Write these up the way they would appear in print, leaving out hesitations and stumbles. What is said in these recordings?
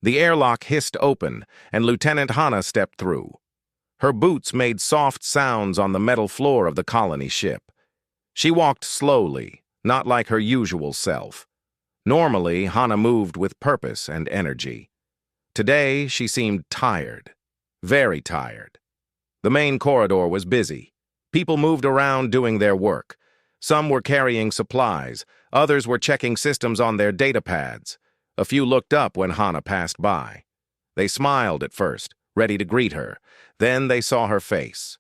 The airlock hissed open, and Lieutenant Hana stepped through. Her boots made soft sounds on the metal floor of the colony ship. She walked slowly, not like her usual self. Normally, Hana moved with purpose and energy. Today, she seemed tired. Very tired. The main corridor was busy. People moved around doing their work. Some were carrying supplies. Others were checking systems on their data pads. A few looked up when Hana passed by. They smiled at first, ready to greet her. Then they saw her face.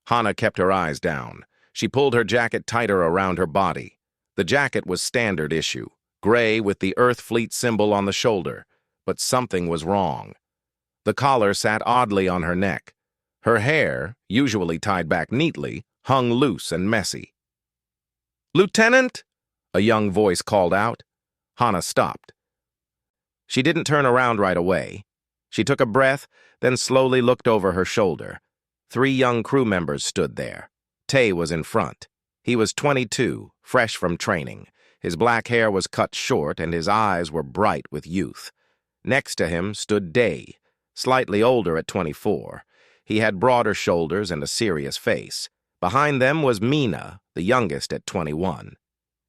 Hana kept her eyes down. She pulled her jacket tighter around her body. The jacket was standard issue, gray with the Earth Fleet symbol on the shoulder, but something was wrong. The collar sat oddly on her neck. Her hair, usually tied back neatly, hung loose and messy. "Lieutenant!" a young voice called out. Hana stopped. She didn't turn around right away. She took a breath, then slowly looked over her shoulder. 3 young crew members stood there. Tay was in front. He was 22, fresh from training. His black hair was cut short, and his eyes were bright with youth. Next to him stood Day, slightly older at 24. He had broader shoulders and a serious face. Behind them was Mina, the youngest at 21.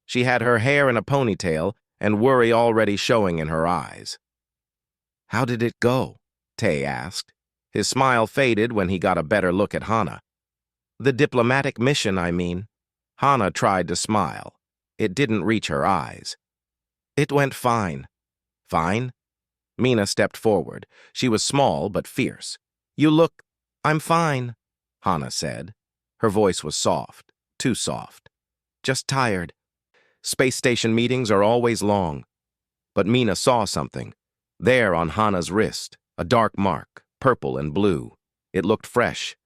She had her hair in a ponytail and worry already showing in her eyes. "How did it go?" Tay asked. His smile faded when he got a better look at Hana. "The diplomatic mission, I mean." Hana tried to smile. It didn't reach her eyes. "It went fine." "Fine?" Mina stepped forward. She was small but fierce. "You look—" "I'm fine," Hana said. Her voice was soft, too soft. "Just tired. Space station meetings are always long." But Mina saw something. There on Hana's wrist, a dark mark, purple and blue. It looked fresh.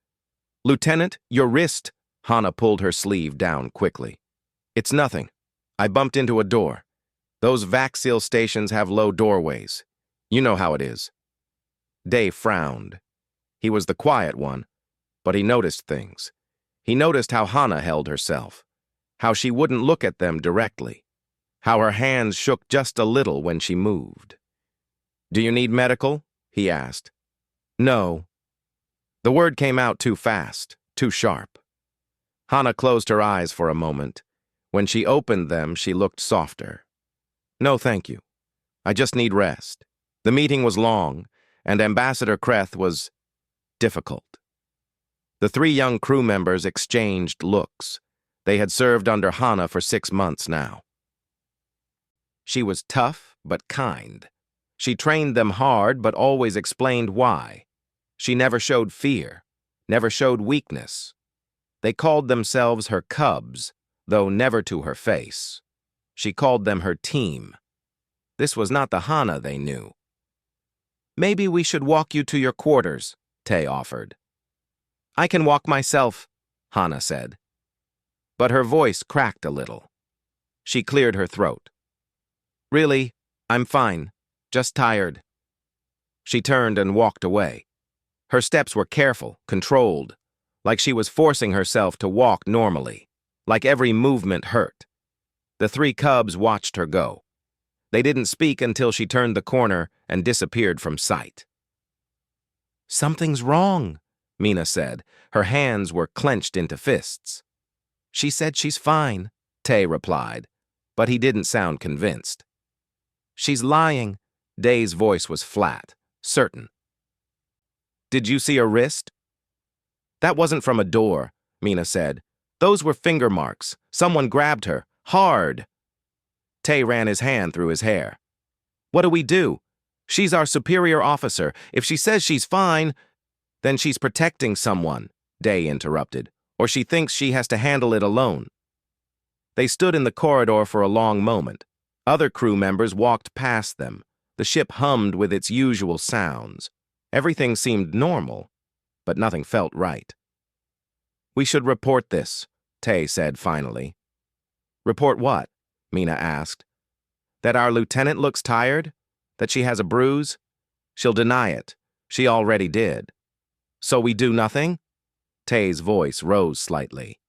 "Lieutenant, your wrist!" Hana pulled her sleeve down quickly. "It's nothing. I bumped into a door. Those vac-seal stations have low doorways. You know how it is." Day frowned. He was the quiet one, but he noticed things. He noticed how Hana held herself, how she wouldn't look at them directly, how her hands shook just a little when she moved. "Do you need medical?" he asked. "No." The word came out too fast, too sharp. Hana closed her eyes for a moment. When she opened them, she looked softer. "No, thank you. I just need rest." The meeting was long, and Ambassador Kreth was difficult. The 3 young crew members exchanged looks. They had served under Hana for 6 months now. She was tough but kind. She trained them hard but always explained why. She never showed fear, never showed weakness. They called themselves her cubs, though never to her face. She called them her team. This was not the Hana they knew. "Maybe we should walk you to your quarters," Tay offered. "I can walk myself," Hana said. But her voice cracked a little. She cleared her throat. "Really, I'm fine. Just tired." She turned and walked away. Her steps were careful, controlled, like she was forcing herself to walk normally, like every movement hurt. The 3 cubs watched her go. They didn't speak until she turned the corner and disappeared from sight. "Something's wrong," Mina said. Her hands were clenched into fists. "She said she's fine," Tay replied, but he didn't sound convinced. "She's lying." Day's voice was flat, certain. "Did you see her wrist?" "That wasn't from a door," Mina said. "Those were finger marks. Someone grabbed her. Hard." Tay ran his hand through his hair. "What do we do? She's our superior officer. If she says she's fine, then she's protecting someone," Day interrupted, "or she thinks she has to handle it alone." They stood in the corridor for a long moment. Other crew members walked past them. The ship hummed with its usual sounds. Everything seemed normal, but nothing felt right. "We should report this," Tay said finally. "Report what?" Mina asked. "That our lieutenant looks tired? That she has a bruise? She'll deny it. She already did." "So we do nothing?" Tay's voice rose slightly.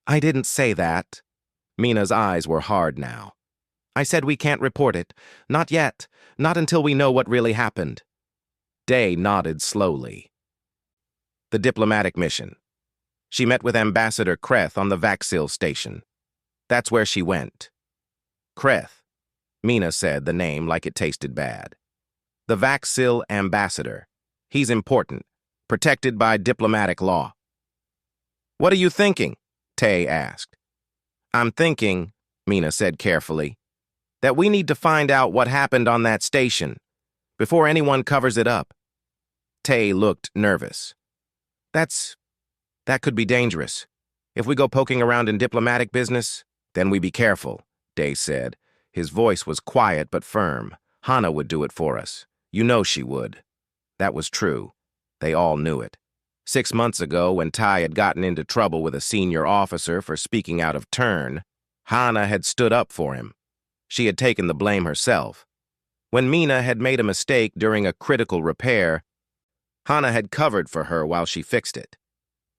"I didn't say that." Mina's eyes were hard now. I said we can't report it. Not yet. Not until we know what really happened. Day nodded slowly. The diplomatic mission. She met with Ambassador Kreth on the Vaxil station. That's where she went. Kreth. Mina said the name like it tasted bad. The Vaxil ambassador. He's important, protected by diplomatic law. What are you thinking? Tay asked. I'm thinking, Mina said carefully, that we need to find out what happened on that station before anyone covers it up. Tay looked nervous. That could be dangerous. If we go poking around in diplomatic business, then we be careful, Day said. His voice was quiet but firm. Hana would do it for us. You know she would. That was true. They all knew it. 6 months ago, when Ty had gotten into trouble with a senior officer for speaking out of turn, Hana had stood up for him. She had taken the blame herself. When Mina had made a mistake during a critical repair, Hana had covered for her while she fixed it.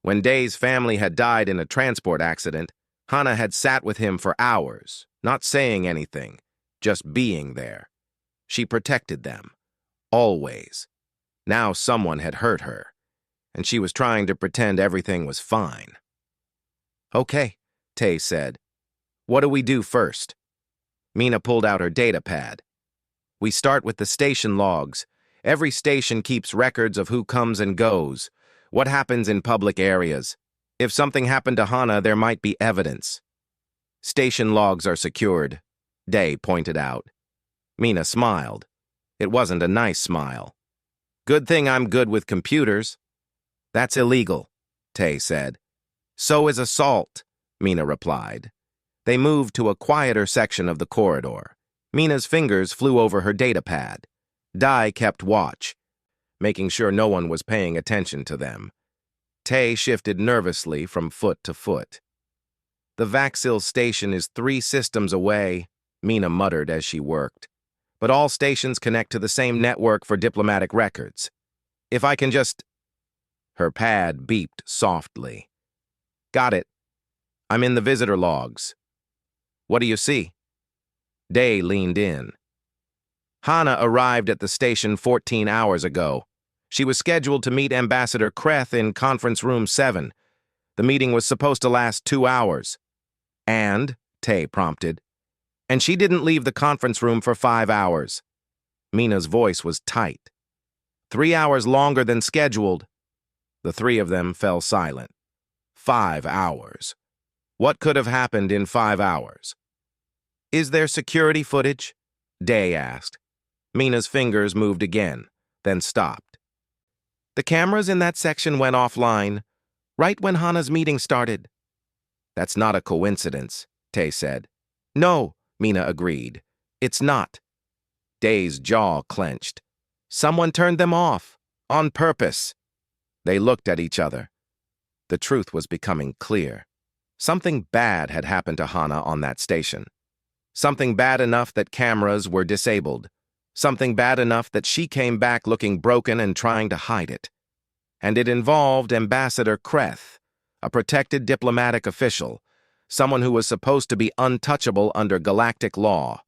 When Day's family had died in a transport accident, Hana had sat with him for hours, not saying anything, just being there. She protected them. Always. Now someone had hurt her, and she was trying to pretend everything was fine. Okay, Tay said. What do we do first? Mina pulled out her data pad. We start with the station logs. Every station keeps records of who comes and goes, what happens in public areas. If something happened to Hana, there might be evidence. Station logs are secured, Day pointed out. Mina smiled. It wasn't a nice smile. Good thing I'm good with computers. That's illegal, Tay said. So is assault, Mina replied. They moved to a quieter section of the corridor. Mina's fingers flew over her data pad. Dai kept watch, making sure no one was paying attention to them. Tay shifted nervously from foot to foot. The Vaxil station is 3 systems away, Mina muttered as she worked. But all stations connect to the same network for diplomatic records. If I can just... Her pad beeped softly. Got it. I'm in the visitor logs. What do you see? Day leaned in. Hana arrived at the station 14 hours ago. She was scheduled to meet Ambassador Kreth in Conference Room 7. The meeting was supposed to last 2 hours. And, Tay prompted, and she didn't leave the conference room for 5 hours. Mina's voice was tight. 3 hours longer than scheduled. The 3 of them fell silent. 5 hours. What could have happened in 5 hours? Is there security footage? Day asked. Mina's fingers moved again, then stopped. The cameras in that section went offline, right when Hana's meeting started. That's not a coincidence, Tay said. No, Mina agreed. It's not. Day's jaw clenched. Someone turned them off, on purpose. They looked at each other. The truth was becoming clear. Something bad had happened to Hana on that station. Something bad enough that cameras were disabled. Something bad enough that she came back looking broken and trying to hide it. And it involved Ambassador Kreth, a protected diplomatic official, someone who was supposed to be untouchable under galactic law.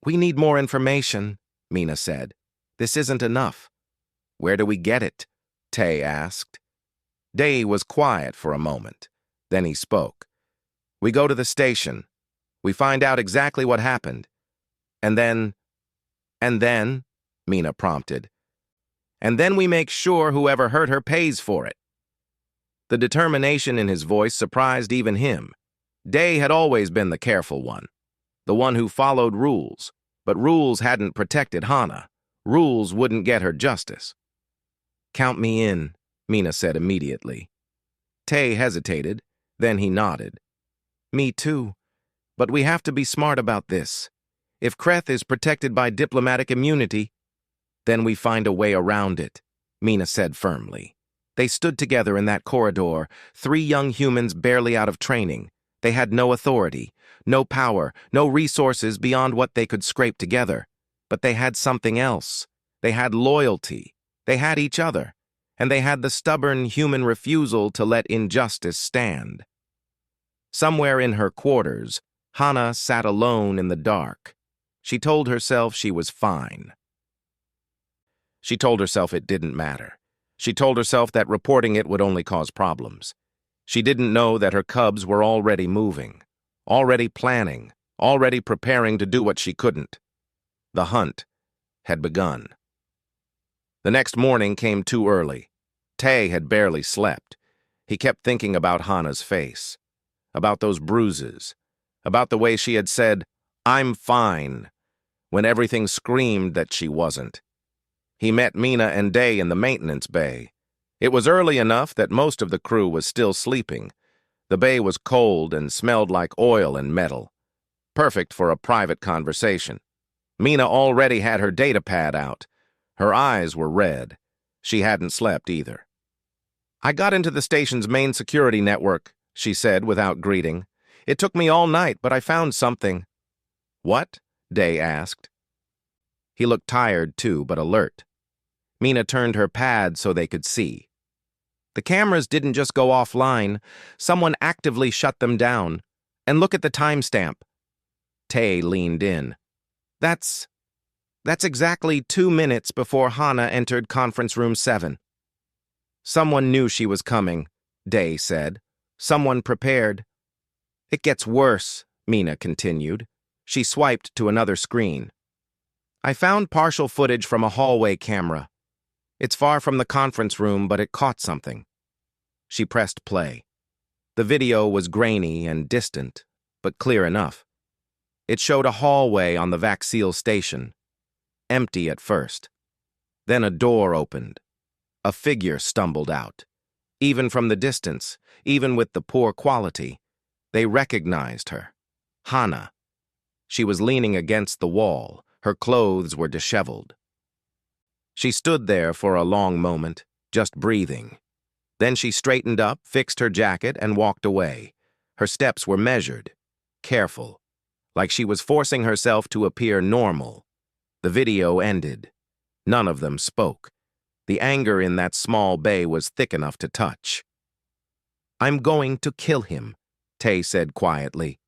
We need more information, Mina said. This isn't enough. Where do we get it? Tay asked. Day was quiet for a moment. Then he spoke. We go to the station. We find out exactly what happened. And then, Mina prompted. And then we make sure whoever hurt her pays for it. The determination in his voice surprised even him. Day had always been the careful one, the one who followed rules, but rules hadn't protected Hana. Rules wouldn't get her justice. Count me in, Mina said immediately. Tay hesitated, then he nodded. Me too, but we have to be smart about this. If Kreth is protected by diplomatic immunity, then we find a way around it, Mina said firmly. They stood together in that corridor, 3 young humans barely out of training. They had no authority, no power, no resources beyond what they could scrape together. But they had something else. They had loyalty. They had each other. And they had the stubborn human refusal to let injustice stand. Somewhere in her quarters, Hana sat alone in the dark. She told herself she was fine. She told herself it didn't matter. She told herself that reporting it would only cause problems. She didn't know that her cubs were already moving, already planning, already preparing to do what she couldn't. The hunt had begun. The next morning came too early. Tay had barely slept. He kept thinking about Hana's face, about those bruises, about the way she had said, "I'm fine," when everything screamed that she wasn't. He met Mina and Day in the maintenance bay. It was early enough that most of the crew was still sleeping. The bay was cold and smelled like oil and metal. Perfect for a private conversation. Mina already had her data pad out. Her eyes were red. She hadn't slept either. "I got into the station's main security network," she said without greeting. "It took me all night, but I found something." "What?" Day asked. He looked tired too, but alert. Mina turned her pad so they could see. "The cameras didn't just go offline. Someone actively shut them down. And look at the timestamp." Tay leaned in. That's exactly 2 minutes before Hana entered conference room 7. "Someone knew she was coming," Day said. "Someone prepared." "It gets worse," Mina continued. She swiped to another screen. "I found partial footage from a hallway camera. It's far from the conference room, but it caught something." She pressed play. The video was grainy and distant, but clear enough. It showed a hallway on the Vaxil station, empty at first. Then a door opened. A figure stumbled out. Even from the distance, even with the poor quality, they recognized her. Hana. She was leaning against the wall. Her clothes were disheveled. She stood there for a long moment, just breathing. Then she straightened up, fixed her jacket, and walked away. Her steps were measured, careful, like she was forcing herself to appear normal. The video ended. None of them spoke. The anger in that small bay was thick enough to touch. "I'm going to kill him," Tay said quietly.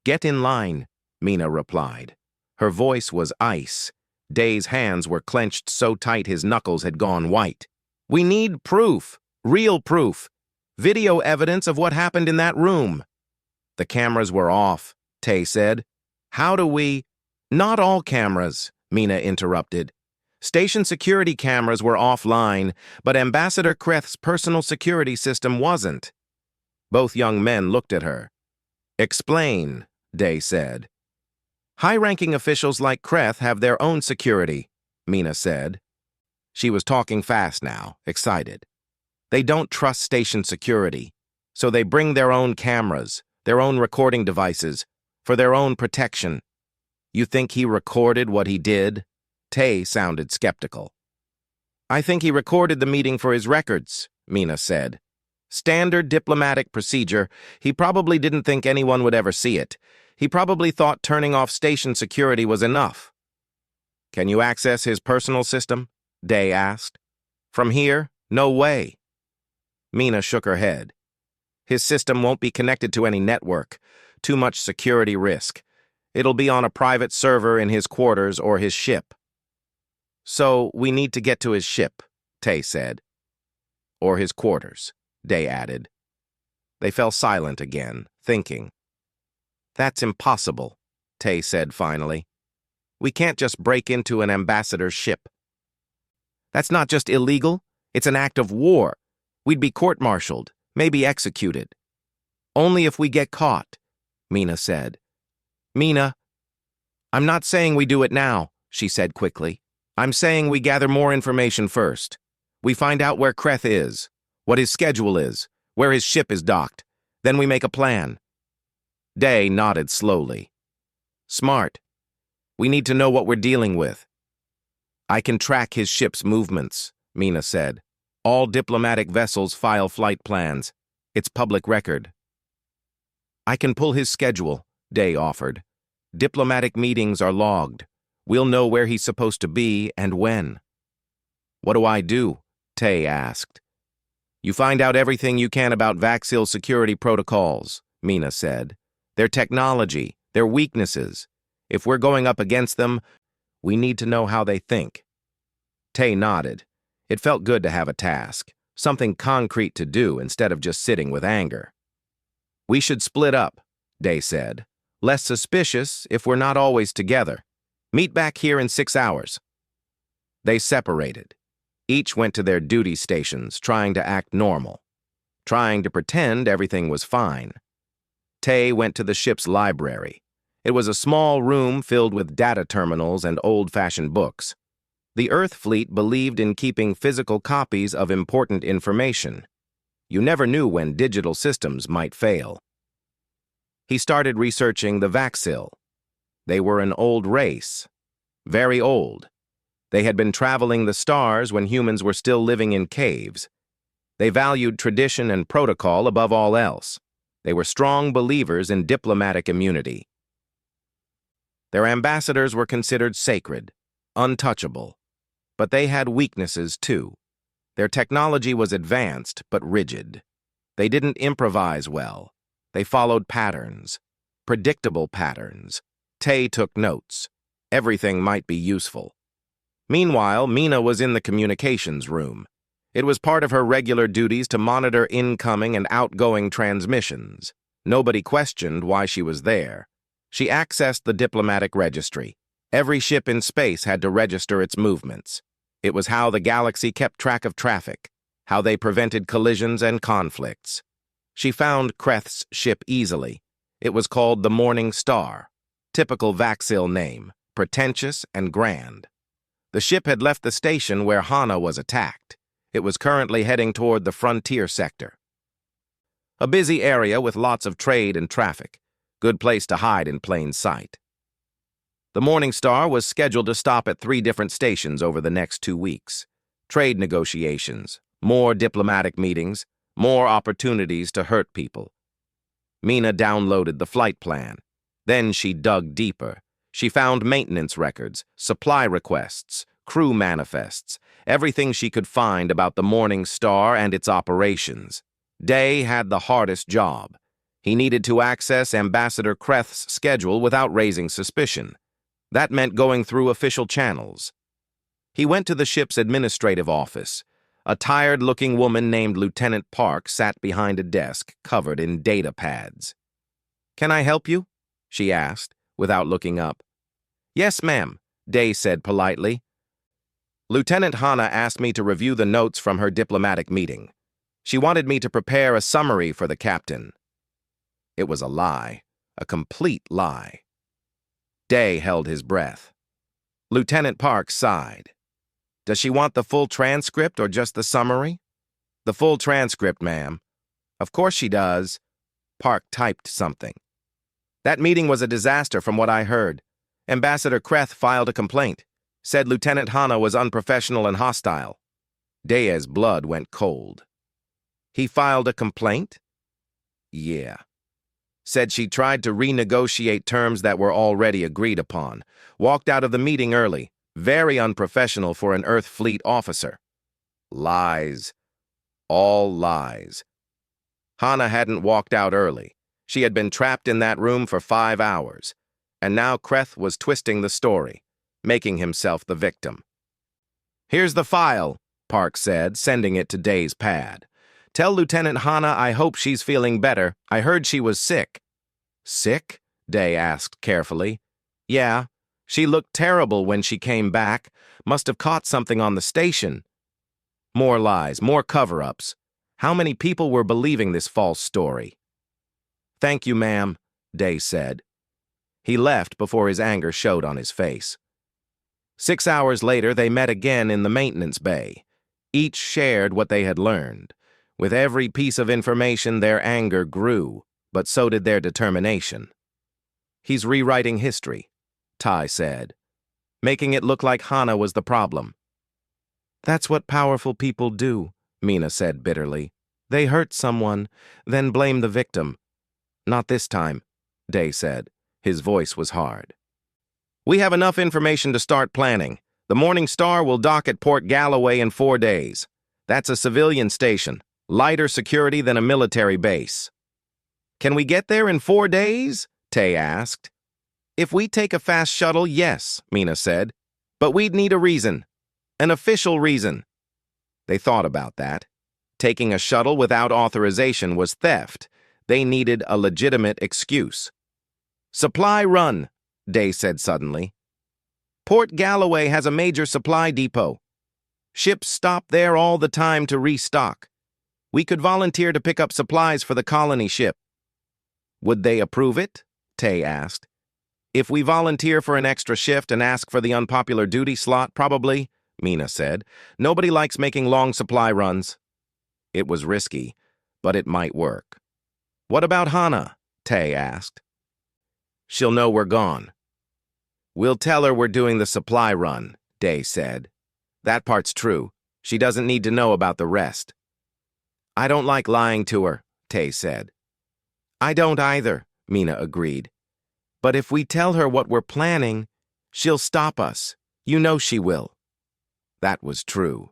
"Get in line," Mina replied. Her voice was ice. Day's hands were clenched so tight his knuckles had gone white. "We need proof, real proof, video evidence of what happened in that room." "The cameras were off," Tay said. "How do we—" "Not all cameras," Mina interrupted. "Station security cameras were offline, but Ambassador Kreth's personal security system wasn't." Both young men looked at her. "Explain," Day said. "High-ranking officials like Kreth have their own security," Mina said. She was talking fast now, excited. "They don't trust station security, so they bring their own cameras, their own recording devices, for their own protection." "You think he recorded what he did?" Tay sounded skeptical. "I think he recorded the meeting for his records," Mina said. "Standard diplomatic procedure. He probably didn't think anyone would ever see it. He probably thought turning off station security was enough." "Can you access his personal system?" Day asked. "From here? No way." Mina shook her head. "His system won't be connected to any network. Too much security risk. It'll be on a private server in his quarters or his ship." "So we need to get to his ship," Tay said. "Or his quarters," Day added. They fell silent again, thinking. "That's impossible," Tay said finally. "We can't just break into an ambassador's ship." "That's not just illegal, it's an act of war. We'd be court-martialed, maybe executed." "Only if we get caught," Mina said. "Mina, I'm not saying we do it now," she said quickly. "I'm saying we gather more information first. We find out where Kreth is, what his schedule is, where his ship is docked. Then we make a plan." Day nodded slowly. "Smart. We need to know what we're dealing with." "I can track his ship's movements," Mina said. "All diplomatic vessels file flight plans. It's public record." "I can pull his schedule," Day offered. "Diplomatic meetings are logged. We'll know where he's supposed to be and when." "What do I do?" Tay asked. "You find out everything you can about Vaxil security protocols," Mina said. "Their technology, their weaknesses. If we're going up against them, we need to know how they think. Tay nodded. It felt good to have a task, something concrete to do instead of just sitting with anger. We should split up, Day said. Less suspicious if we're not always together. Meet back here in 6 hours. They separated. Each went to their duty stations, trying to act normal, trying to pretend everything was fine. Tay went to the ship's library. It was a small room filled with data terminals and old-fashioned books. The Earth fleet believed in keeping physical copies of important information. You never knew when digital systems might fail. He started researching the Vaxil. They were an old race. Very old. They had been traveling the stars when humans were still living in caves. They valued tradition and protocol above all else. They were strong believers in diplomatic immunity. Their ambassadors were considered sacred, untouchable. But they had weaknesses too. Their technology was advanced but rigid. They didn't improvise well. They followed patterns, predictable patterns. Tay took notes. Everything might be useful. Meanwhile, Mina was in the communications room. It was part of her regular duties to monitor incoming and outgoing transmissions. Nobody questioned why she was there. She accessed the diplomatic registry. Every ship in space had to register its movements. It was how the galaxy kept track of traffic, how they prevented collisions and conflicts. She found Kreth's ship easily. It was called the Morning Star. Typical Vaxil name, pretentious and grand. The ship had left the station where Hana was attacked. It was currently heading toward the frontier sector. A busy area with lots of trade and traffic. Good place to hide in plain sight. The Morning Star was scheduled to stop at 3 different stations over the next 2 weeks. Trade negotiations, more diplomatic meetings, more opportunities to hurt people. Mina downloaded the flight plan. Then she dug deeper. She found maintenance records, supply requests, crew manifests, everything she could find about the Morning Star and its operations. Day had the hardest job. He needed to access Ambassador Kreth's schedule without raising suspicion. That meant going through official channels. He went to the ship's administrative office. A tired-looking woman named Lieutenant Park sat behind a desk covered in data pads. "Can I help you?" she asked, without looking up. "Yes, ma'am," Day said politely. "Lieutenant Hana asked me to review the notes from her diplomatic meeting. She wanted me to prepare a summary for the captain." It was a lie, a complete lie. Day held his breath. Lieutenant Park sighed. "Does she want the full transcript or just the summary?" "The full transcript, ma'am." "Of course she does." Park typed something. "That meeting was a disaster from what I heard. Ambassador Kreth filed a complaint, said Lieutenant Hana was unprofessional and hostile." Day's blood went cold. "He filed a complaint?" "Yeah." "Said she tried to renegotiate terms that were already agreed upon. Walked out of the meeting early. Very unprofessional for an Earth Fleet officer." Lies. All lies. Hana hadn't walked out early. She had been trapped in that room for 5 hours. And now Kreth was twisting the story, making himself the victim. "Here's the file," Park said, sending it to Day's pad. "Tell Lieutenant Hana I hope she's feeling better. I heard she was sick." "Sick?" Day asked carefully. "Yeah. She looked terrible when she came back. Must have caught something on the station." More lies, more cover-ups. How many people were believing this false story? "Thank you, ma'am," Day said. He left before his anger showed on his face. 6 hours later, they met again in the maintenance bay. Each shared what they had learned. With every piece of information, their anger grew, but so did their determination. "He's rewriting history," Tai said, "making it look like Hana was the problem." "That's what powerful people do," Mina said bitterly. "They hurt someone, then blame the victim." "Not this time," Day said. His voice was hard. "We have enough information to start planning. The Morning Star will dock at Port Galloway in 4 days. That's a civilian station, lighter security than a military base." "Can we get there in 4 days?" Tay asked. If we take a fast shuttle, yes, Mina said. But we'd need a reason. An official reason. They thought about that. Taking a shuttle without authorization was theft. They needed a legitimate excuse. Supply run, Day said suddenly. Port Galloway has a major supply depot. Ships stop there all the time to restock. We could volunteer to pick up supplies for the colony ship. Would they approve it? Tay asked. If we volunteer for an extra shift and ask for the unpopular duty slot, probably, Mina said. Nobody likes making long supply runs. It was risky, but it might work. What about Hana? Tay asked. She'll know we're gone. We'll tell her we're doing the supply run, Day said. That part's true. She doesn't need to know about the rest. I don't like lying to her, Tay said. I don't either, Mina agreed. But if we tell her what we're planning, she'll stop us. You know she will. That was true.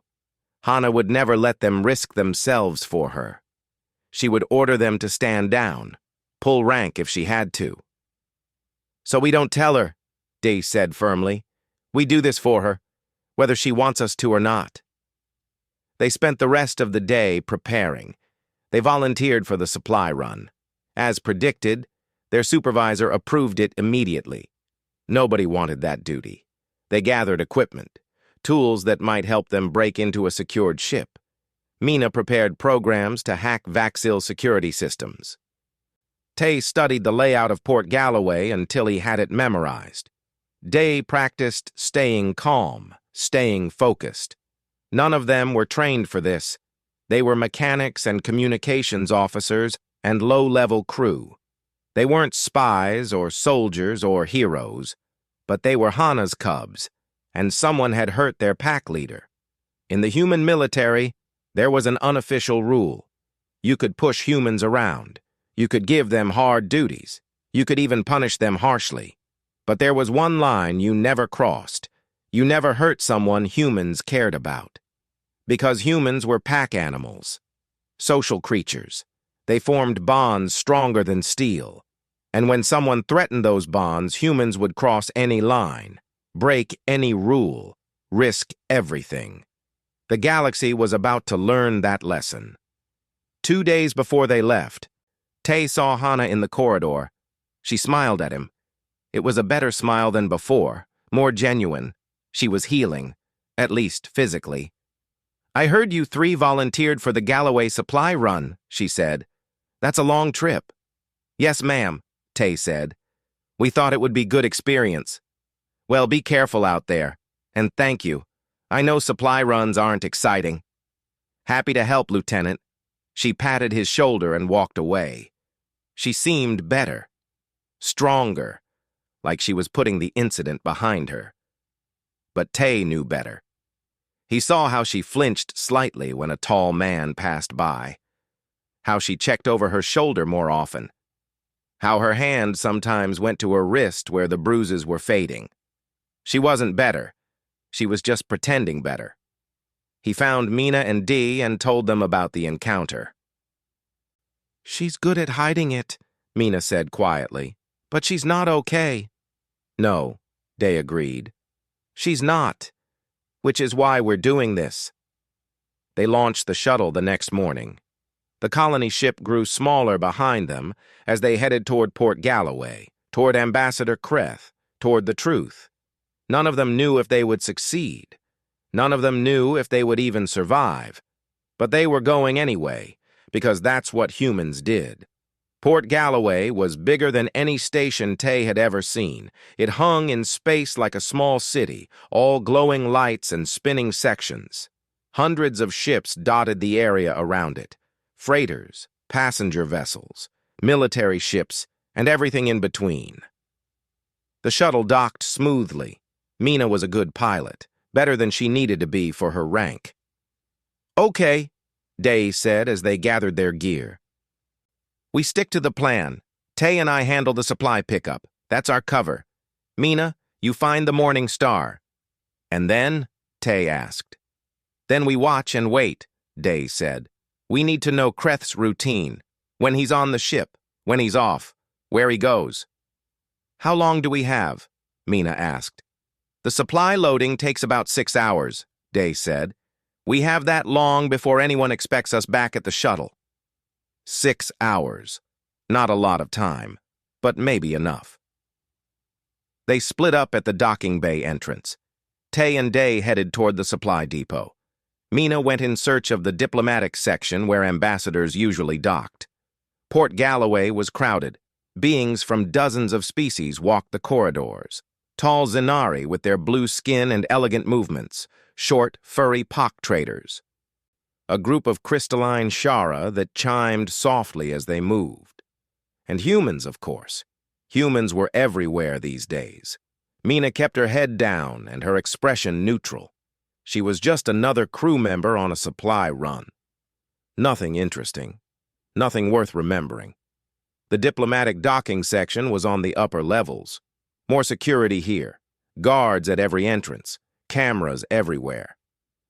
Hana would never let them risk themselves for her. She would order them to stand down, pull rank if she had to. So we don't tell her, Day said firmly. We do this for her, whether she wants us to or not. They spent the rest of the day preparing. They volunteered for the supply run. As predicted, their supervisor approved it immediately. Nobody wanted that duty. They gathered equipment, tools that might help them break into a secured ship. Mina prepared programs to hack Vaxil security systems. Tay studied the layout of Port Galloway until he had it memorized. Day practiced staying calm, staying focused. None of them were trained for this. They were mechanics and communications officers and low-level crew. They weren't spies or soldiers or heroes, but they were Hana's cubs, and someone had hurt their pack leader. In the human military, there was an unofficial rule. You could push humans around. You could give them hard duties. You could even punish them harshly. But there was one line you never crossed. You never hurt someone humans cared about. Because humans were pack animals, social creatures. They formed bonds stronger than steel. And when someone threatened those bonds, humans would cross any line, break any rule, risk everything. The galaxy was about to learn that lesson. 2 days before they left, Tay saw Hana in the corridor. She smiled at him. It was a better smile than before, more genuine. She was healing, at least physically. I heard you 3 volunteered for the Galloway supply run, she said. That's a long trip. Yes, ma'am, Tay said. We thought it would be good experience. Well, be careful out there, and thank you. I know supply runs aren't exciting. Happy to help, Lieutenant. She patted his shoulder and walked away. She seemed better, stronger, like she was putting the incident behind her. But Tay knew better. He saw how she flinched slightly when a tall man passed by, how she checked over her shoulder more often, how her hand sometimes went to her wrist where the bruises were fading. She wasn't better. She was just pretending better. He found Mina and Dee and told them about the encounter. She's good at hiding it, Mina said quietly, but she's not okay. No, Day agreed. She's not, which is why we're doing this. They launched the shuttle the next morning. The colony ship grew smaller behind them as they headed toward Port Galloway, toward Ambassador Kreth, toward the truth. None of them knew if they would succeed. None of them knew if they would even survive. But they were going anyway, because that's what humans did. Port Galloway was bigger than any station Tay had ever seen. It hung in space like a small city, all glowing lights and spinning sections. Hundreds of ships dotted the area around it. Freighters, passenger vessels, military ships, and everything in between. The shuttle docked smoothly. Mina was a good pilot, better than she needed to be for her rank. Okay, Day said as they gathered their gear. We stick to the plan. Tay and I handle the supply pickup. That's our cover. Mina, you find the Morning Star. And then? Tay asked. Then we watch and wait, Day said. We need to know Kreth's routine. When he's on the ship, when he's off, where he goes. How long do we have? Mina asked. The supply loading takes about 6 hours, Day said. We have that long before anyone expects us back at the shuttle. 6 hours. Not a lot of time, but maybe enough. They split up at the docking bay entrance. Tay and Day headed toward the supply depot. Mina went in search of the diplomatic section where ambassadors usually docked. Port Galloway was crowded. Beings from dozens of species walked the corridors. Tall Zenari with their blue skin and elegant movements, short, furry pock traders. A group of crystalline Shara that chimed softly as they moved. And humans, of course. Humans were everywhere these days. Mina kept her head down and her expression neutral. She was just another crew member on a supply run. Nothing interesting. Nothing worth remembering. The diplomatic docking section was on the upper levels. More security here. Guards at every entrance. Cameras everywhere.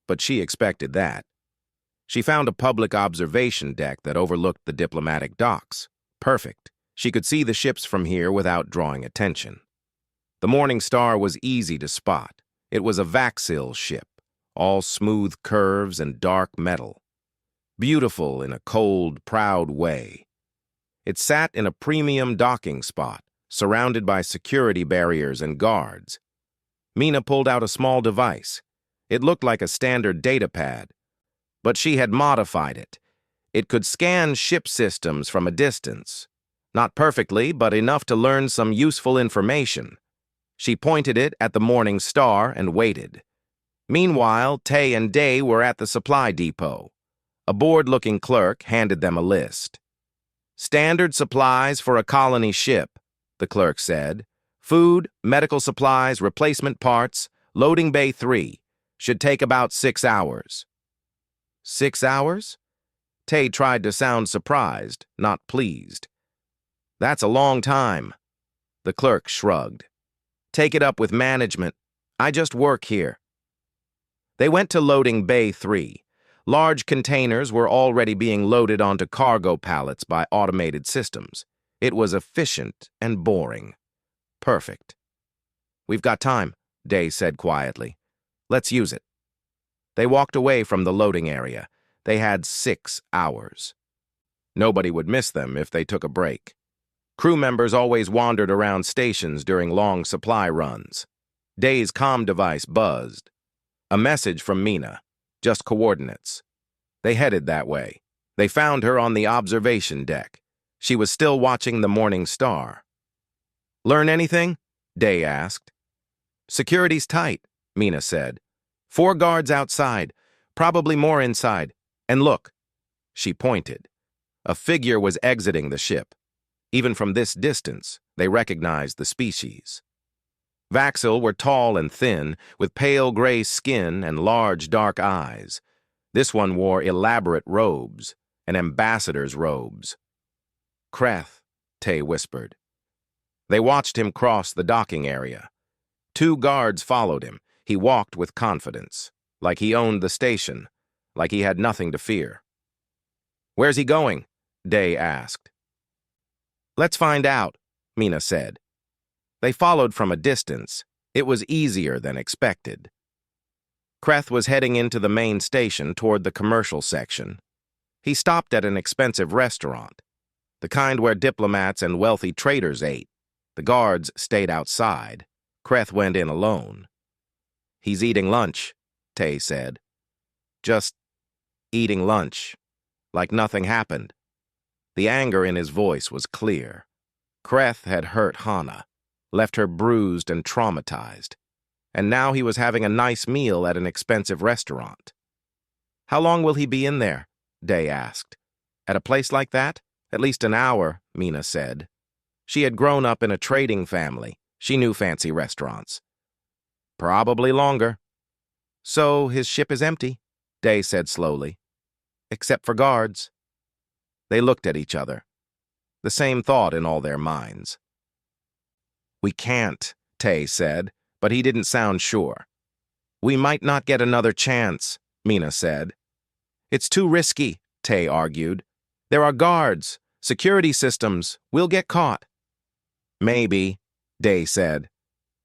But she expected that. She found a public observation deck that overlooked the diplomatic docks. Perfect. She could see the ships from here without drawing attention. The Morning Star was easy to spot. It was a Vaxil ship, all smooth curves and dark metal. Beautiful in a cold, proud way. It sat in a premium docking spot, surrounded by security barriers and guards. Mina pulled out a small device. It looked like a standard data pad, but she had modified it. It could scan ship systems from a distance. Not perfectly, but enough to learn some useful information. She pointed it at the Morning Star and waited. Meanwhile, Tay and Day were at the supply depot. A bored-looking clerk handed them a list. Standard supplies for a colony ship, the clerk said. Food, medical supplies, replacement parts, loading bay 3. Should take about 6 hours. 6 hours? Tay tried to sound surprised, not pleased. That's a long time. The clerk shrugged. Take it up with management. I just work here. They went to loading bay 3. Large containers were already being loaded onto cargo pallets by automated systems. It was efficient and boring. Perfect. We've got time, Day said quietly. Let's use it. They walked away from the loading area. They had 6 hours. Nobody would miss them if they took a break. Crew members always wandered around stations during long supply runs. Day's comm device buzzed. A message from Mina. Just coordinates. They headed that way. They found her on the observation deck. She was still watching the Morning Star. Learn anything? Day asked. Security's tight, Mina said. 4 guards outside, probably more inside. And look. She pointed. A figure was exiting the ship. Even from this distance, they recognized the species. Vaxil were tall and thin, with pale gray skin and large dark eyes. This one wore elaborate robes, an ambassador's robes. Kreth, Tay whispered. They watched him cross the docking area. 2 guards followed him. He walked with confidence, like he owned the station, like he had nothing to fear. Where's he going? Day asked. Let's find out, Mina said. They followed from a distance. It was easier than expected. Kreth was heading into the main station toward the commercial section. He stopped at an expensive restaurant, the kind where diplomats and wealthy traders ate. The guards stayed outside. Kreth went in alone. He's eating lunch, Tay said. Just eating lunch, like nothing happened. The anger in his voice was clear. Kreth had hurt Hana, left her bruised and traumatized, and now he was having a nice meal at an expensive restaurant. How long will he be in there? Day asked. At a place like that? At least an hour, Mina said. She had grown up in a trading family. She knew fancy restaurants. Probably longer. So his ship is empty, Day said slowly. Except for guards. They looked at each other. The same thought in all their minds. We can't, Tay said, but he didn't sound sure. We might not get another chance, Mina said. It's too risky, Tay argued. There are guards, security systems. We'll get caught. Maybe, Day said.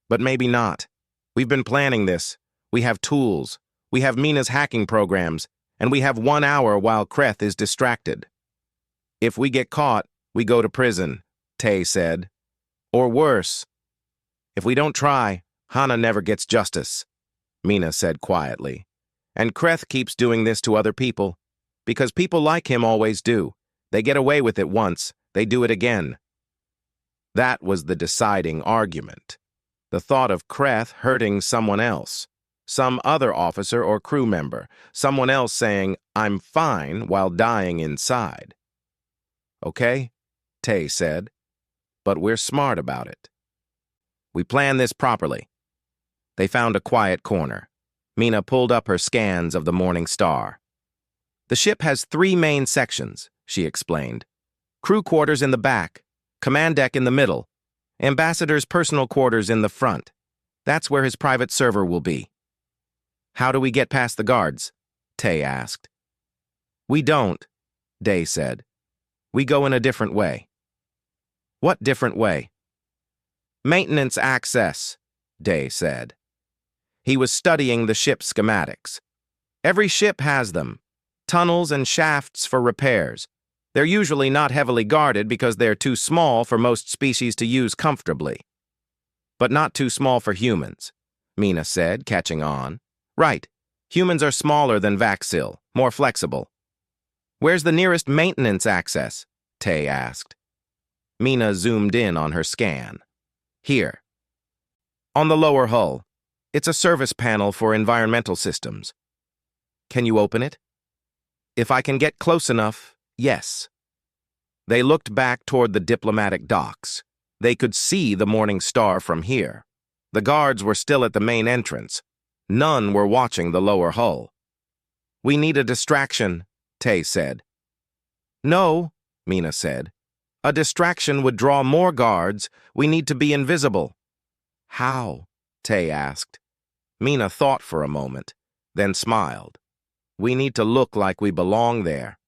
But maybe not. We've been planning this. We have tools. We have Mina's hacking programs. And we have 1 hour while Kreth is distracted. If we get caught, we go to prison, Tay said. Or worse. If we don't try, Hana never gets justice, Mina said quietly. And Kreth keeps doing this to other people. Because people like him always do. They get away with it once, they do it again. That was the deciding argument. The thought of Kreth hurting someone else. Some other officer or crew member. Someone else saying, I'm fine, while dying inside. Okay, Tay said. But we're smart about it. We planned this properly. They found a quiet corner. Mina pulled up her scans of the morning star. The ship has 3 main sections, she explained. Crew quarters in the back, command deck in the middle, ambassador's personal quarters in the front. That's where his private server will be. How do we get past the guards? Tay asked. We don't, Day said. We go in a different way. What different way? Maintenance access, Day said. He was studying the ship's schematics. Every ship has them. Tunnels and shafts for repairs. They're usually not heavily guarded because they're too small for most species to use comfortably. But not too small for humans, Mina said, catching on. Right. Humans are smaller than Vaxil, more flexible. Where's the nearest maintenance access? Tay asked. Mina zoomed in on her scan. Here. On the lower hull. It's a service panel for environmental systems. Can you open it? If I can get close enough, yes. They looked back toward the diplomatic docks. They could see the morning star from here. The guards were still at the main entrance. None were watching the lower hull. We need a distraction, Tay said. No, Mina said. A distraction would draw more guards. We need to be invisible. How? Tay asked. Mina thought for a moment, then smiled. We need to look like we belong there.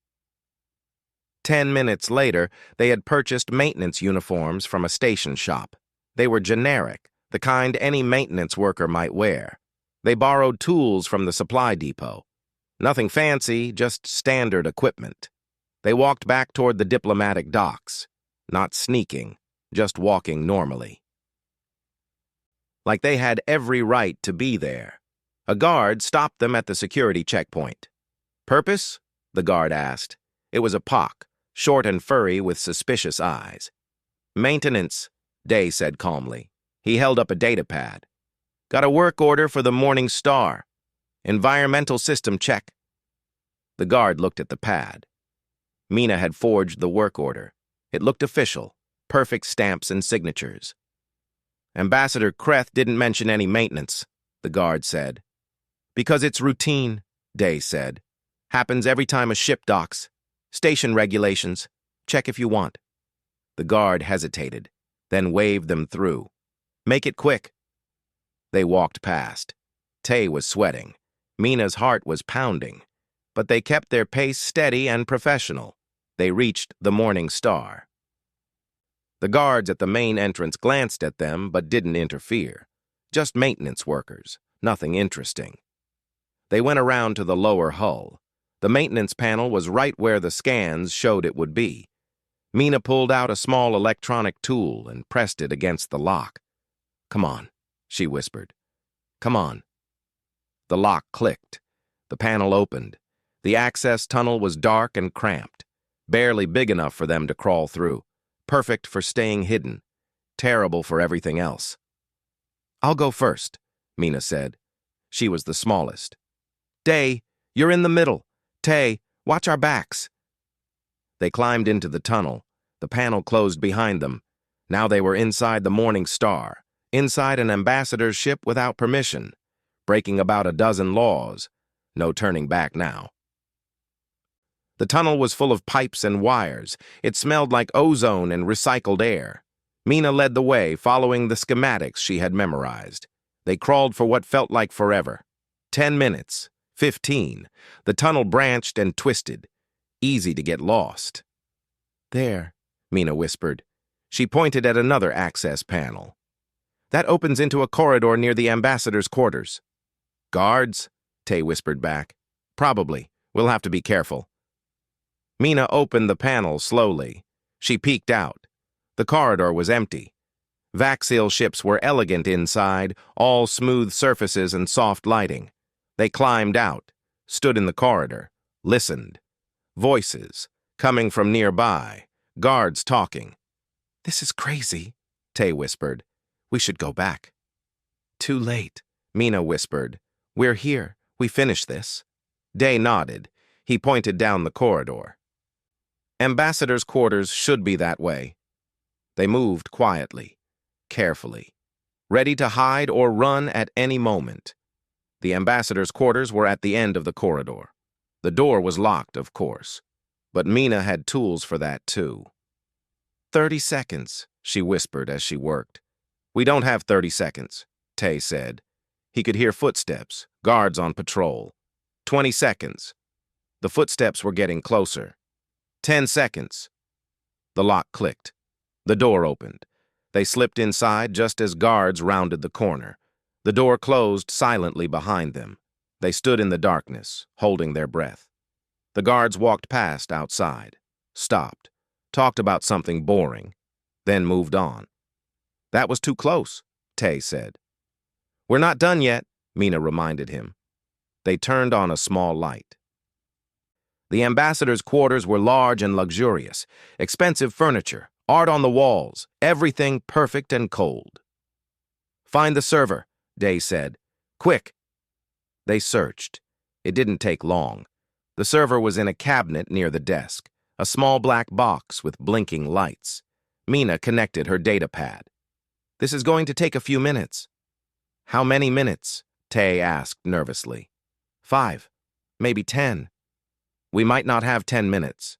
10 minutes later, they had purchased maintenance uniforms from a station shop. They were generic, the kind any maintenance worker might wear. They borrowed tools from the supply depot. Nothing fancy, just standard equipment. They walked back toward the diplomatic docks, not sneaking, just walking normally. Like they had every right to be there. A guard stopped them at the security checkpoint. Purpose? The guard asked. It was a Pak, short and furry with suspicious eyes. Maintenance, Day said calmly. He held up a data pad. Got a work order for the Morning Star. Environmental system check. The guard looked at the pad. Mina had forged the work order. It looked official, perfect stamps and signatures. Ambassador Kreth didn't mention any maintenance, the guard said. Because it's routine, Day said. Happens every time a ship docks. Station regulations. Check if you want. The guard hesitated, then waved them through. Make it quick. They walked past. Tay was sweating. Mina's heart was pounding. But they kept their pace steady and professional. They reached the Morning Star. The guards at the main entrance glanced at them but didn't interfere. Just maintenance workers, nothing interesting. They went around to the lower hull. The maintenance panel was right where the scans showed it would be. Mina pulled out a small electronic tool and pressed it against the lock. Come on, she whispered. Come on. The lock clicked. The panel opened. The access tunnel was dark and cramped, barely big enough for them to crawl through. Perfect for staying hidden, terrible for everything else. I'll go first, Mina said. She was the smallest. Day, you're in the middle. Tay, watch our backs. They climbed into the tunnel. The panel closed behind them. Now they were inside the Morning Star, inside an ambassador's ship without permission, breaking about a dozen laws. No turning back now. The tunnel was full of pipes and wires. It smelled like ozone and recycled air. Mina led the way, following the schematics she had memorized. They crawled for what felt like forever. 10 minutes, 15. The tunnel branched and twisted. Easy to get lost. There, Mina whispered. She pointed at another access panel. That opens into a corridor near the ambassador's quarters. Guards? Tay whispered back. Probably. We'll have to be careful. Mina opened the panel slowly. She peeked out. The corridor was empty. Vaxil ships were elegant inside, all smooth surfaces and soft lighting. They climbed out, stood in the corridor, listened. Voices, coming from nearby, guards talking. "This is crazy," Tay whispered. "We should go back." "Too late," Mina whispered. "We're here. We finished this." Day nodded. He pointed down the corridor. Ambassador's quarters should be that way. They moved quietly, carefully, ready to hide or run at any moment. The ambassador's quarters were at the end of the corridor. The door was locked, of course, but Mina had tools for that too. 30 seconds, she whispered as she worked. "We don't have 30 seconds, Tay said. He could hear footsteps, guards on patrol. 20 seconds. The footsteps were getting closer. 10 seconds. The lock clicked. The door opened. They slipped inside just as guards rounded the corner. The door closed silently behind them. They stood in the darkness, holding their breath. The guards walked past outside, stopped, talked about something boring, then moved on. "That was too close," Tay said. "We're not done yet," Mina reminded him. They turned on a small light. The ambassador's quarters were large and luxurious, expensive furniture, art on the walls, everything perfect and cold. "Find the server," Day said. "Quick." They searched. It didn't take long. The server was in a cabinet near the desk, a small black box with blinking lights. Mina connected her data pad. "This is going to take a few minutes." "How many minutes?" Tay asked nervously. 5, maybe 10. "We might not have 10 minutes.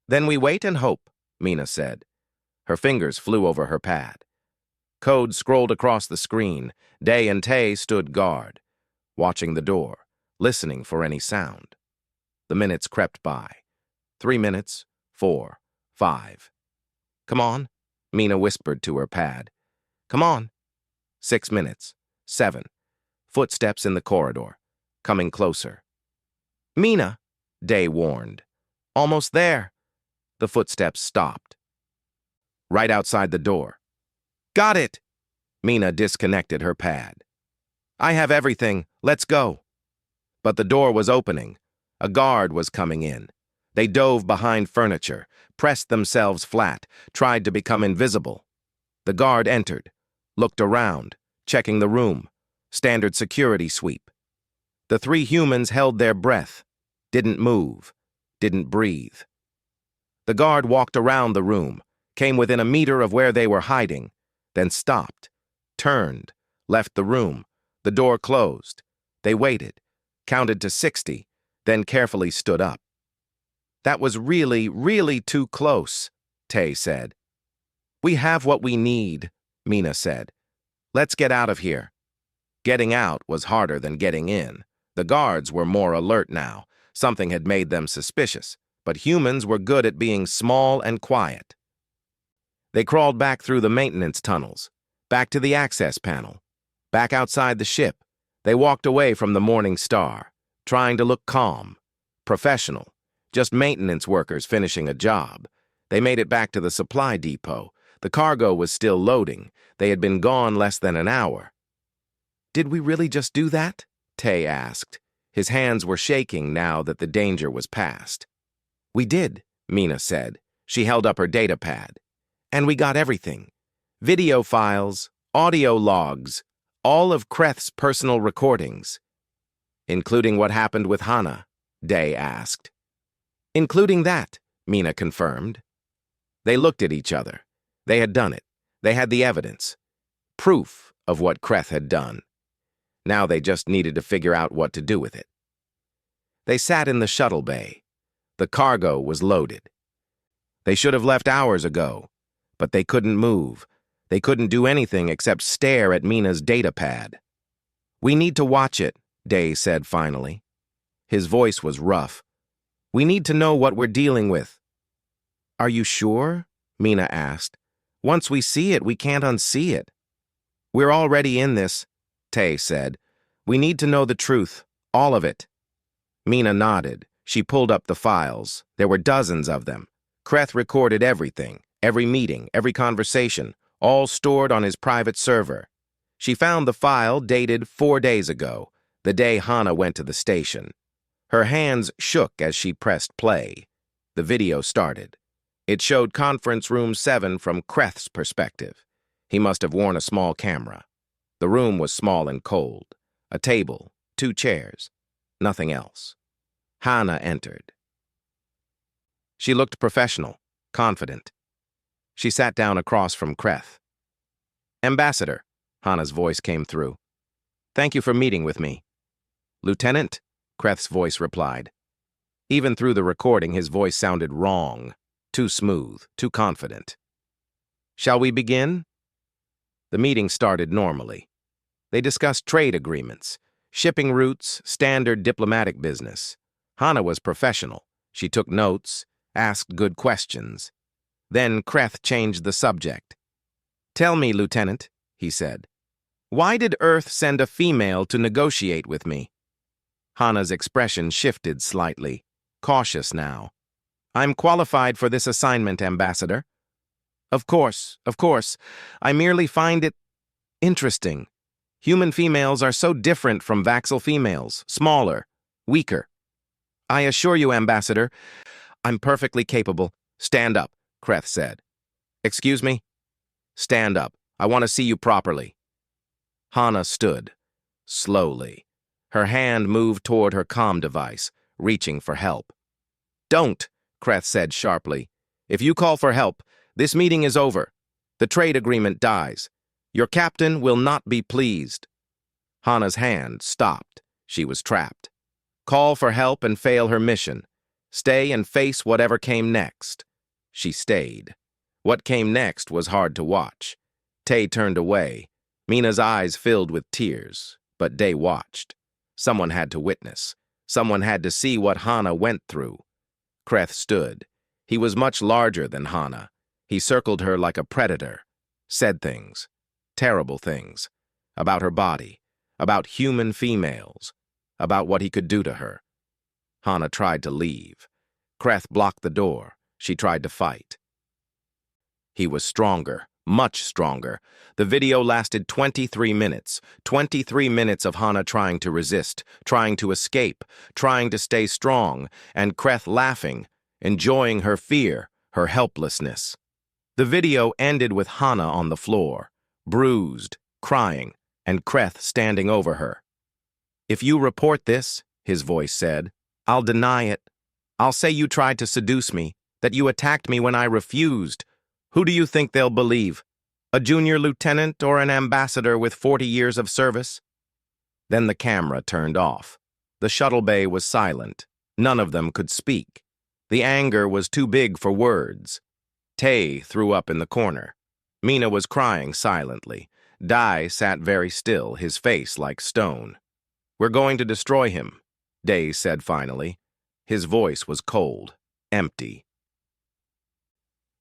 "Then we wait and hope," Mina said. Her fingers flew over her pad. Code scrolled across the screen. Day and Tay stood guard, watching the door, listening for any sound. The minutes crept by. 3 minutes, 4, 5. "Come on," Mina whispered to her pad. "Come on." 6 minutes, 7. Footsteps in the corridor, coming closer. "Mina," Day warned. "Almost there." The footsteps stopped. Right outside the door. "Got it!" Mina disconnected her pad. "I have everything. Let's go." But the door was opening. A guard was coming in. They dove behind furniture, pressed themselves flat, tried to become invisible. The guard entered, looked around, checking the room. Standard security sweep. The 3 humans held their breath, didn't move, didn't breathe. The guard walked around the room, came within a meter of where they were hiding, then stopped, turned, left the room. The door closed. They waited, counted to 60, then carefully stood up. "That was really, really too close," Tay said. "We have what we need," Mina said. "Let's get out of here." Getting out was harder than getting in. The guards were more alert now. Something had made them suspicious, but humans were good at being small and quiet. They crawled back through the maintenance tunnels, back to the access panel, back outside the ship. They walked away from the morning star, trying to look calm, professional, just maintenance workers finishing a job. They made it back to the supply depot. The cargo was still loading. They had been gone less than an hour. "Did we really just do that?" Tay asked. His hands were shaking now that the danger was past. "We did," Mina said. She held up her data pad. "And we got everything. Video files, audio logs, all of Kreth's personal recordings." "Including what happened with Hana?" Day asked. "Including that," Mina confirmed. They looked at each other. They had done it. They had the evidence. Proof of what Kreth had done. Now they just needed to figure out what to do with it. They sat in the shuttle bay. The cargo was loaded. They should have left hours ago, but they couldn't move. They couldn't do anything except stare at Mina's data pad. "We need to watch it," Day said finally. His voice was rough. "We need to know what we're dealing with." "Are you sure?" Mina asked. "Once we see it, we can't unsee it." We're already in this, Tay said. We need to know the truth, all of it. Mina nodded. She pulled up the files. There were dozens of them. Kreth recorded everything, every meeting, every conversation, all stored on his private server. She found the file dated 4 days ago, the day Hana went to the station. Her hands shook as she pressed play. The video started. It showed Conference Room 7 from Kreth's perspective. He must have worn a small camera. The room was small and cold. A table, 2 chairs, nothing else. Hana entered. She looked professional, confident. She sat down across from Kreth. Ambassador, Hana's voice came through. Thank you for meeting with me. Lieutenant, Kreth's voice replied. Even through the recording, his voice sounded wrong, too smooth, too confident. Shall we begin? The meeting started normally. They discussed trade agreements, shipping routes, standard diplomatic business. Hana was professional. She took notes, asked good questions. Then Kreth changed the subject. Tell me, Lieutenant, he said, why did Earth send a female to negotiate with me? Hana's expression shifted slightly, cautious now. I'm qualified for this assignment, Ambassador. Of course. I merely find it interesting. Human females are so different from Vaxel females, smaller, weaker. I assure you, Ambassador, I'm perfectly capable. Stand up, Kreth said. Excuse me? Stand up. I want to see you properly. Hana stood, slowly. Her hand moved toward her comm device, reaching for help. Don't, Kreth said sharply. If you call for help, this meeting is over. The trade agreement dies. Your captain will not be pleased. Hana's hand stopped. She was trapped. Call for help and fail her mission. Stay and face whatever came next. She stayed. What came next was hard to watch. Tay turned away. Mina's eyes filled with tears, but Day watched. Someone had to witness. Someone had to see what Hana went through. Kreth stood. He was much larger than Hana. He circled her like a predator, said things, terrible things, about her body, about human females, about what he could do to her. Hana tried to leave. Kreth blocked the door. She tried to fight. He was stronger, much stronger. The video lasted 23 minutes. 23 minutes of Hana trying to resist, trying to escape, trying to stay strong, and Kreth laughing, enjoying her fear, her helplessness. The video ended with Hana on the floor, bruised, crying, and Kreth standing over her. If you report this, his voice said, I'll deny it. I'll say you tried to seduce me, that you attacked me when I refused. Who do you think they'll believe? A junior lieutenant or an ambassador with 40 years of service? Then the camera turned off. The shuttle bay was silent. None of them could speak. The anger was too big for words. Tay threw up in the corner. Mina was crying silently. Dai sat very still, his face like stone. We're going to destroy him, Day said finally. His voice was cold, empty.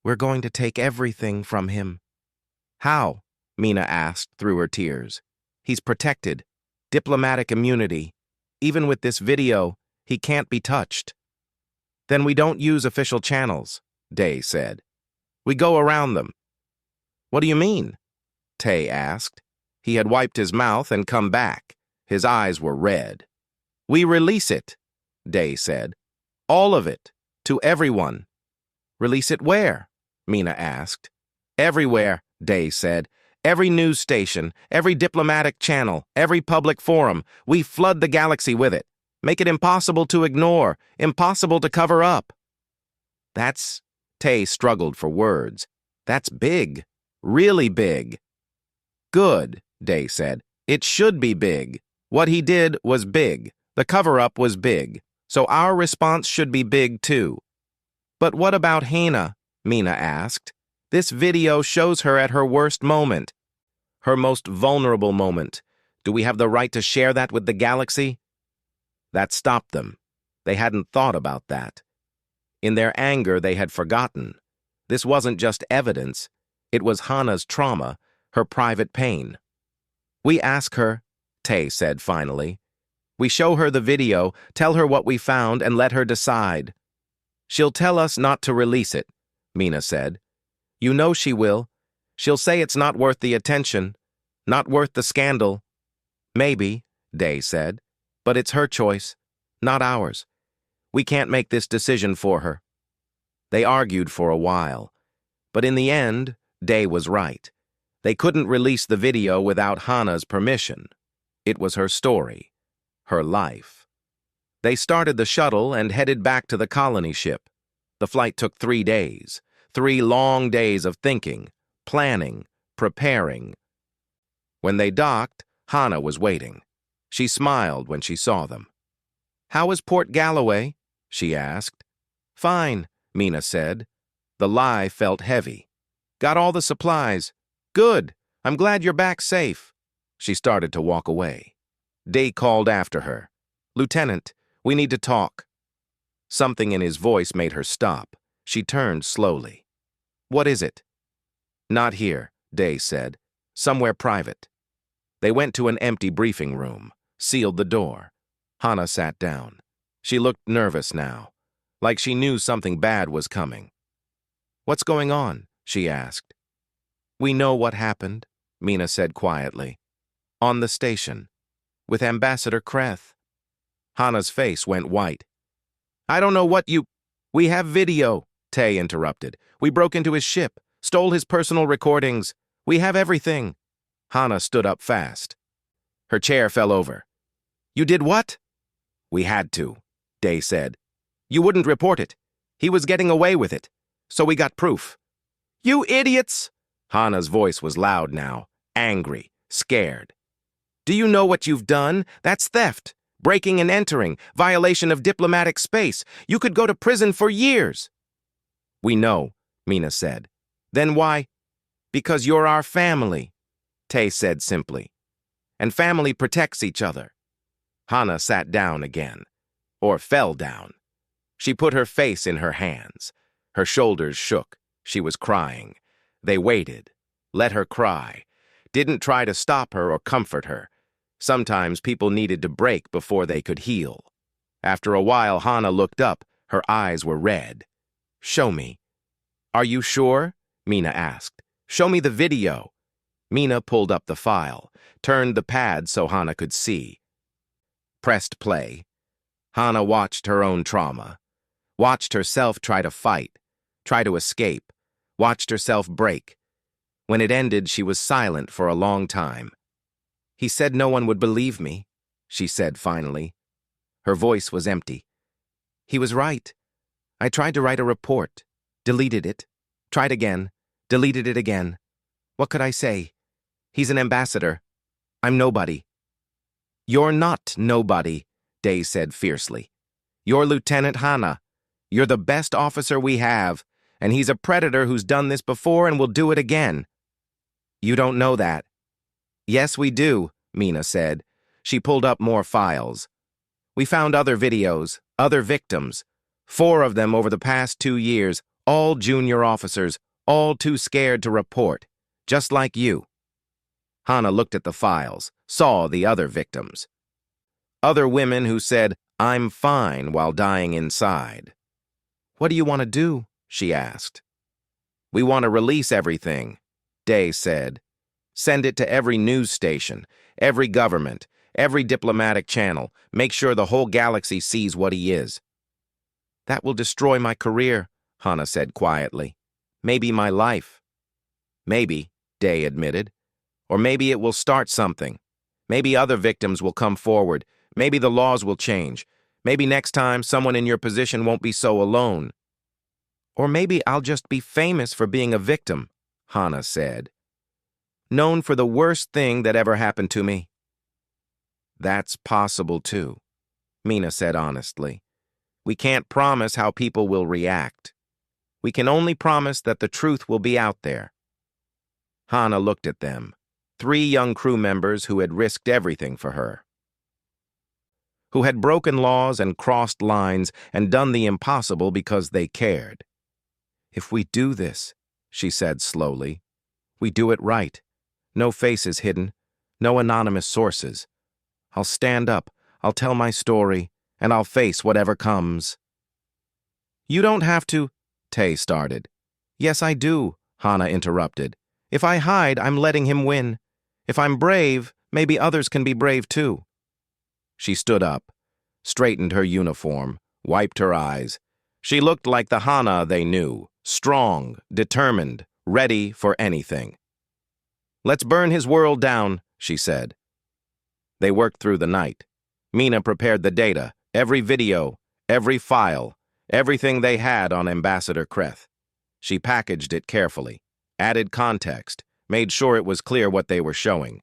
We're going to take everything from him. How? Mina asked through her tears. He's protected. Diplomatic immunity. Even with this video, he can't be touched. Then we don't use official channels, Day said. We go around them. What do you mean? Tay asked. He had wiped his mouth and come back. His eyes were red. We release it, Day said. All of it, to everyone. Release it where? Mina asked. Everywhere, Day said. Every news station, every diplomatic channel, every public forum. We flood the galaxy with it. Make it impossible to ignore, impossible to cover up. Tay struggled for words. That's big. Really big. Good, Day said. It should be big. What he did was big. The cover-up was big. So our response should be big too. But what about Hana? Mina asked. This video shows her at her worst moment. Her most vulnerable moment. Do we have the right to share that with the galaxy? That stopped them. They hadn't thought about that. In their anger, they had forgotten. This wasn't just evidence. It was Hana's trauma, her private pain. We ask her, Tay said finally. We show her the video, tell her what we found, and let her decide. She'll tell us not to release it, Mina said. You know she will. She'll say it's not worth the attention, not worth the scandal. Maybe, Day said, but it's her choice, not ours. We can't make this decision for her. They argued for a while, but in the end, Day was right. They couldn't release the video without Hana's permission. It was her story, her life. They started the shuttle and headed back to the colony ship. The flight took 3 days, 3 long days of thinking, planning, preparing. When they docked, Hana was waiting. She smiled when she saw them. "How is Port Galloway?" she asked. "Fine," Mina said. The lie felt heavy. "Got all the supplies. Good. I'm glad you're back safe." She started to walk away. Day called after her. "Lieutenant, we need to talk." Something in his voice made her stop. She turned slowly. "What is it?" "Not here," Day said. "Somewhere private." They went to an empty briefing room, sealed the door. Hana sat down. She looked nervous now, like she knew something bad was coming. "What's going on?" she asked. "We know what happened," Mina said quietly. "On the station, with Ambassador Kreth." Hana's face went white. "I don't know what you—" "We have video," Tay interrupted. "We broke into his ship, stole his personal recordings. We have everything." Hana stood up fast. Her chair fell over. "You did what?" "We had to," Day said. "You wouldn't report it. He was getting away with it. So we got proof." "You idiots!" Hana's voice was loud now, angry, scared. "Do you know what you've done? That's theft, breaking and entering, violation of diplomatic space. You could go to prison for years." "We know," Mina said. "Then why?" "Because you're our family," Tay said simply. "And family protects each other." Hana sat down again, or fell down. She put her face in her hands. Her shoulders shook. She was crying. They waited, let her cry, didn't try to stop her or comfort her. Sometimes people needed to break before they could heal. After a while, Hana looked up. Her eyes were red. "Show me." "Are you sure?" Mina asked. "Show me the video." Mina pulled up the file, turned the pad so Hana could see. Pressed play. Hana watched her own trauma, watched herself try to fight, try to escape, watched herself break. When it ended, she was silent for a long time. "He said no one would believe me," she said finally. Her voice was empty. "He was right. I tried to write a report, deleted it, tried again, deleted it again. What could I say? He's an ambassador. I'm nobody." "You're not nobody," Day said fiercely. "You're Lieutenant Hana. You're the best officer we have, and he's a predator who's done this before and will do it again." "You don't know that." "Yes, we do," Mina said. She pulled up more files. "We found other videos, other victims. 4 of them over the past 2 years, all junior officers, all too scared to report, just like you." Hana looked at the files, saw the other victims. Other women who said, "I'm fine," while dying inside. "What do you want to do?" she asked. "We want to release everything," Day said. "Send it to every news station, every government, every diplomatic channel. Make sure the whole galaxy sees what he is." "That will destroy my career," Hana said quietly. "Maybe my life." "Maybe," Day admitted. "Or maybe it will start something. Maybe other victims will come forward. Maybe the laws will change. Maybe next time someone in your position won't be so alone." "Or maybe I'll just be famous for being a victim," Hana said. "Known for the worst thing that ever happened to me." "That's possible too," Mina said honestly. "We can't promise how people will react. We can only promise that the truth will be out there." Hana looked at them, 3 young crew members who had risked everything for her, who had broken laws and crossed lines and done the impossible because they cared. "If we do this," she said slowly, "we do it right. No faces hidden, No anonymous sources. I'll stand up, I'll tell my story, and I'll face whatever comes. You don't have to, Tay started. Yes, I do, Hana interrupted. If I hide, I'm letting him win. If I'm brave, maybe others can be brave too. She stood up, straightened her uniform, wiped her eyes. She looked like the Hana they knew, strong, determined, ready for anything. Let's burn his world down, she said. They worked through the night. Mina prepared the data, every video, every file, everything they had on Ambassador Kreth. She packaged it carefully, added context, made sure it was clear what they were showing.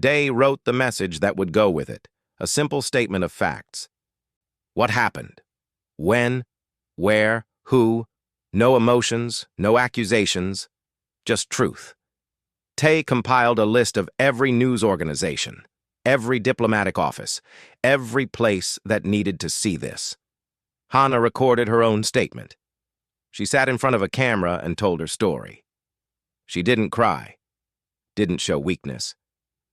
Day wrote the message that would go with it, a simple statement of facts. What happened? When? Where? Who? No emotions, no accusations, just truth. Tay compiled a list of every news organization, every diplomatic office, every place that needed to see this. Hana recorded her own statement. She sat in front of a camera and told her story. She didn't cry, didn't show weakness.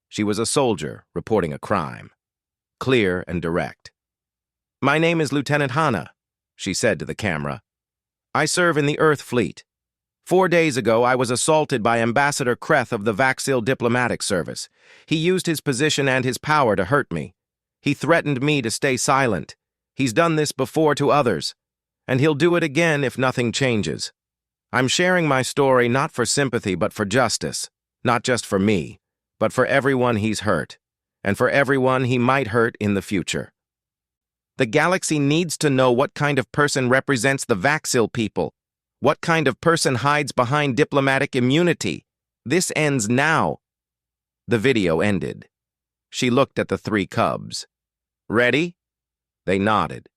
She was a soldier reporting a crime, clear and direct. My name is Lieutenant Hana, she said to the camera. I serve in the Earth Fleet. 4 days ago, I was assaulted by Ambassador Kreth of the Vaxil Diplomatic Service. He used his position and his power to hurt me. He threatened me to stay silent. He's done this before to others, and he'll do it again if nothing changes. I'm sharing my story not for sympathy but for justice, not just for me, but for everyone he's hurt, and for everyone he might hurt in the future. The galaxy needs to know what kind of person represents the Vaxil people, what kind of person hides behind diplomatic immunity. This ends now. The video ended. She looked at the 3 cubs. Ready? They nodded.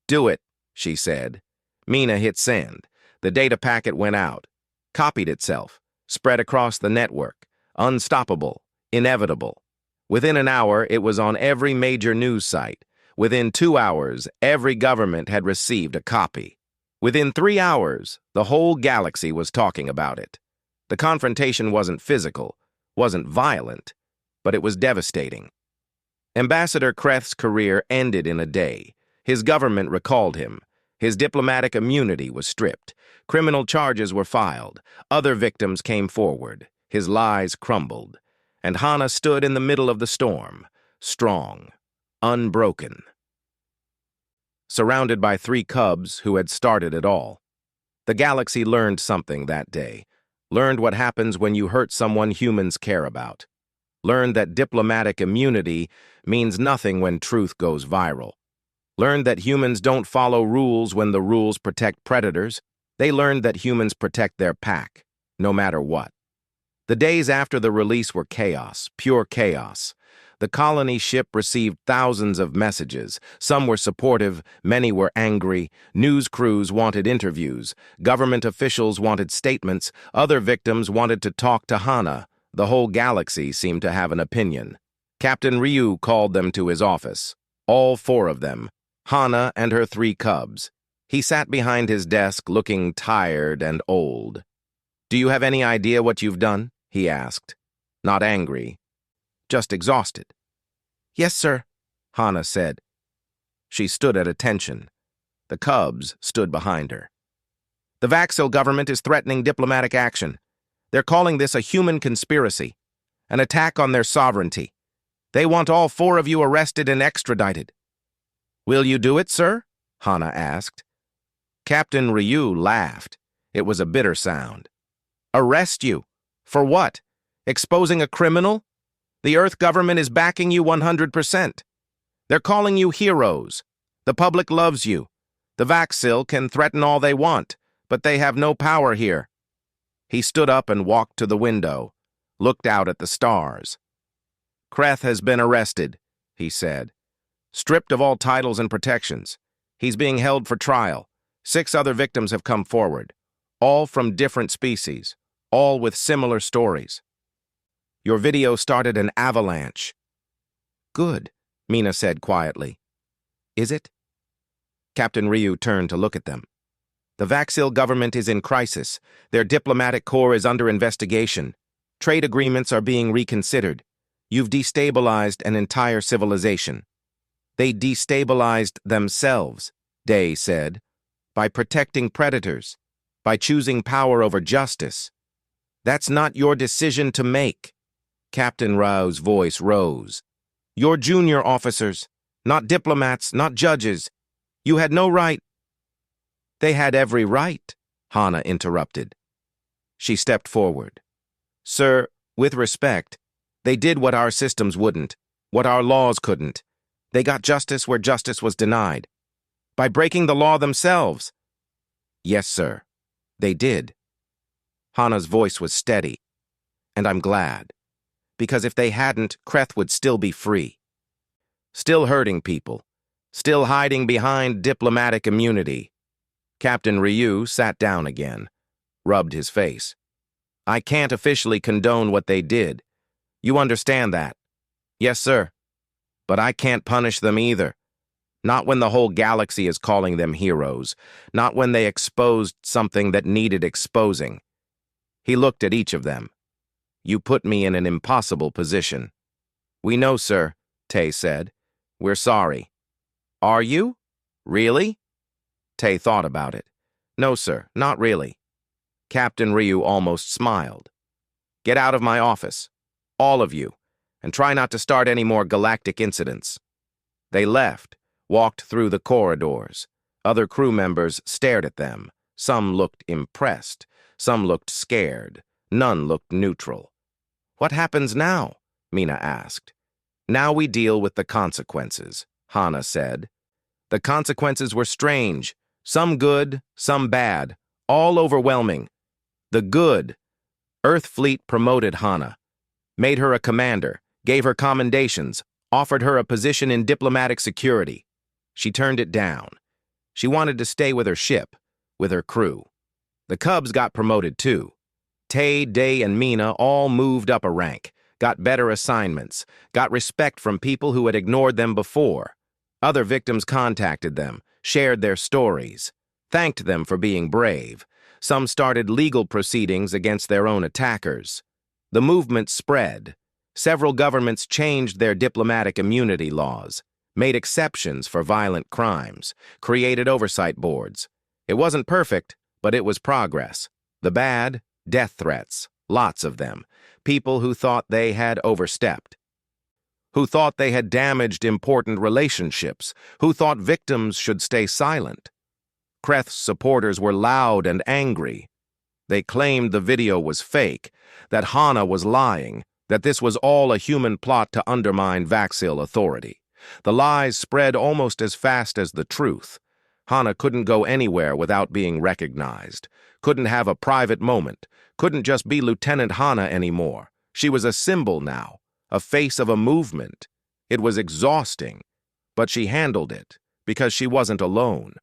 Do it, she said. Mina hit send. The data packet went out, copied itself, spread across the network. Unstoppable, inevitable. Within an hour, it was on every major news site. Within 2 hours, every government had received a copy. Within 3 hours, the whole galaxy was talking about it. The confrontation wasn't physical, wasn't violent, but it was devastating. Ambassador Kreth's career ended in a day. His government recalled him. His diplomatic immunity was stripped. Criminal charges were filed. Other victims came forward. His lies crumbled. And Hana stood in the middle of the storm, strong, unbroken. Surrounded by 3 cubs who had started it all. The galaxy learned something that day. Learned what happens when you hurt someone humans care about. Learned that diplomatic immunity means nothing when truth goes viral. Learned that humans don't follow rules when the rules protect predators. They learned that humans protect their pack, no matter what. The days after the release were chaos, pure chaos. The colony ship received thousands of messages. Some were supportive, many were angry. News crews wanted interviews. Government officials wanted statements. Other victims wanted to talk to Hana. The whole galaxy seemed to have an opinion. Captain Ryu called them to his office. All 4 of them, Hana and her 3 cubs. He sat behind his desk looking tired and old. Do you have any idea what you've done? He asked. Not angry, just exhausted. Yes, sir, Hana said. She stood at attention. The cubs stood behind her. The Vaxil government is threatening diplomatic action. They're calling this a human conspiracy, an attack on their sovereignty. They want all 4 of you arrested and extradited. Will you do it, sir? Hana asked. Captain Ryu laughed. It was a bitter sound. Arrest you? For what? Exposing a criminal? The Earth government is backing you 100%. They're calling you heroes. The public loves you. The Vaxil can threaten all they want, but they have no power here. He stood up and walked to the window, looked out at the stars. Kreth has been arrested, he said. Stripped of all titles and protections. He's being held for trial. 6 other victims have come forward, all from different species, all with similar stories. Your video started an avalanche. Good, Mina said quietly. Is it? Captain Ryu turned to look at them. The Vaxil government is in crisis. Their diplomatic corps is under investigation. Trade agreements are being reconsidered. You've destabilized an entire civilization. They destabilized themselves, Day said, by protecting predators, by choosing power over justice. That's not your decision to make. Captain Rao's voice rose. You're junior officers, not diplomats, not judges. You had no right. They had every right, Hana interrupted. She stepped forward. Sir, with respect, they did what our systems wouldn't, what our laws couldn't. They got justice where justice was denied. By breaking the law themselves. Yes, sir, they did. Hana's voice was steady. And I'm glad. Because if they hadn't, Kreth would still be free. Still hurting people. Still hiding behind diplomatic immunity. Captain Ryu sat down again, rubbed his face. I can't officially condone what they did. You understand that? Yes, sir. But I can't punish them either. Not when the whole galaxy is calling them heroes. Not when they exposed something that needed exposing. He looked at each of them. You put me in an impossible position. We know, sir, Tay said. We're sorry. Are you? Really? Tay thought about it. No, sir, not really. Captain Ryu almost smiled. Get out of my office, all of you, and try not to start any more galactic incidents. They left, walked through the corridors. Other crew members stared at them. Some looked impressed. Some looked scared. None looked neutral. What happens now? Mina asked. Now we deal with the consequences, Hana said. The consequences were strange. Some good, some bad. All overwhelming. The good. Earth Fleet promoted Hana. Made her a commander. Gave her commendations. Offered her a position in diplomatic security. She turned it down. She wanted to stay with her ship. With her crew. The Cubs got promoted too. Tay, Day, and Mina all moved up a rank, got better assignments, got respect from people who had ignored them before. Other victims contacted them, shared their stories, thanked them for being brave. Some started legal proceedings against their own attackers. The movement spread. Several governments changed their diplomatic immunity laws, made exceptions for violent crimes, created oversight boards. It wasn't perfect, but it was progress. The bad, death threats, lots of them. People who thought they had overstepped. Who thought they had damaged important relationships. Who thought victims should stay silent. Kreth's supporters were loud and angry. They claimed the video was fake, that Hana was lying, that this was all a human plot to undermine Vaxil authority. The lies spread almost as fast as the truth. Hana couldn't go anywhere without being recognized. Couldn't have a private moment. Couldn't just be Lieutenant Hana anymore. She was a symbol now, a face of a movement. It was exhausting, but she handled it because she wasn't alone.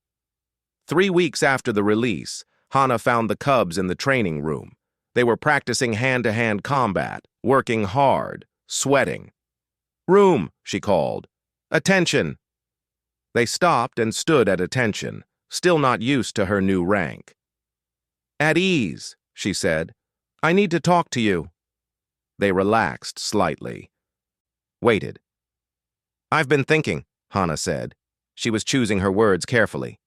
3 weeks after the release, Hana found the Cubs in the training room. They were practicing hand-to-hand combat, working hard, sweating. Room, she called. Attention. They stopped and stood at attention, still not used to her new rank. At ease, she said. I need to talk to you. They relaxed slightly. Waited. I've been thinking, Hana said. She was choosing her words carefully.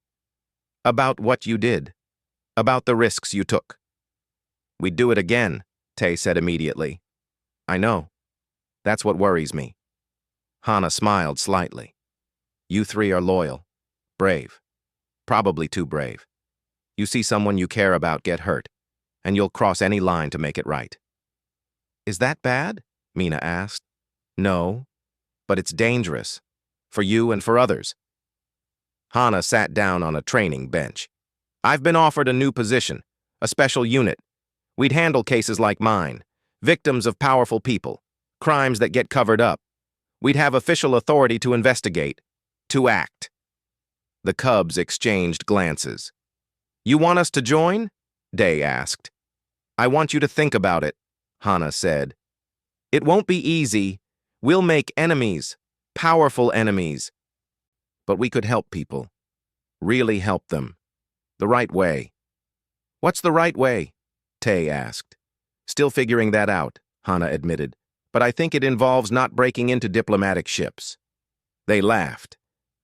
About what you did. About the risks you took. We'd do it again, Tay said immediately. I know. That's what worries me. Hana smiled slightly. You three are loyal. Brave. Probably too brave. You see someone you care about get hurt, and you'll cross any line to make it right. Is that bad? Mina asked. No, but it's dangerous. For you and for others. Hana sat down on a training bench. I've been offered a new position, a special unit. We'd handle cases like mine, victims of powerful people, crimes that get covered up. We'd have official authority to investigate, to act. The Cubs exchanged glances. You want us to join? Day asked. I want you to think about it, Hana said. It won't be easy. We'll make enemies, powerful enemies. But we could help people. Really help them. The right way. What's the right way? Tay asked. Still figuring that out, Hana admitted. but I think it involves not breaking into diplomatic ships." They laughed.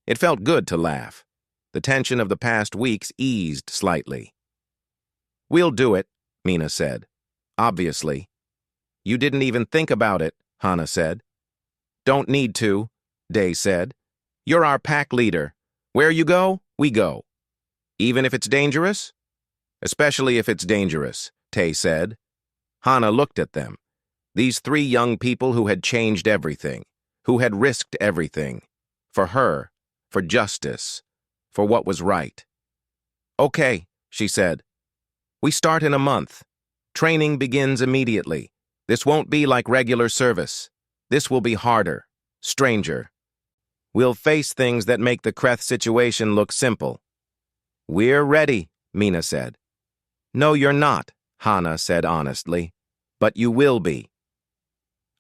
It felt good to laugh. The tension of the past weeks eased slightly. "We'll do it," Mina said. "Obviously." "You didn't even think about it," Hana said. "Don't need to," Day said. "You're our pack leader. Where you go, we go. Even if it's dangerous?" "Especially if it's dangerous," Tay said. Hana looked at them. These three young people who had changed everything, who had risked everything. For her, for justice, for what was right. "Okay," she said. "We start in a month. Training begins immediately. This won't be like regular service. This will be harder, stranger. We'll face things that make the Kreth situation look simple." "We're ready," Mina said. "No, you're not," Hana said honestly. "But you will be."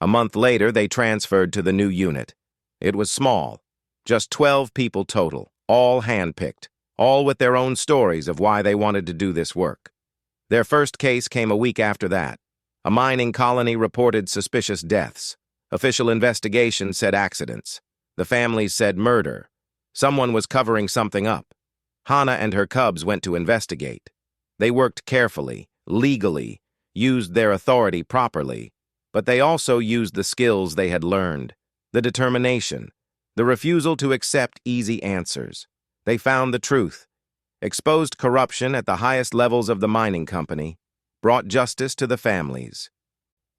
A month later, they transferred to the new unit. It was small, just 12 people total, all handpicked, all with their own stories of why they wanted to do this work. Their first case came a week after that. A mining colony reported suspicious deaths. Official investigation said accidents. The families said murder. Someone was covering something up. Hana and her cubs went to investigate. They worked carefully, legally, used their authority properly, but they also used the skills they had learned, the determination, the refusal to accept easy answers. They found the truth, exposed corruption at the highest levels of the mining company, brought justice to the families.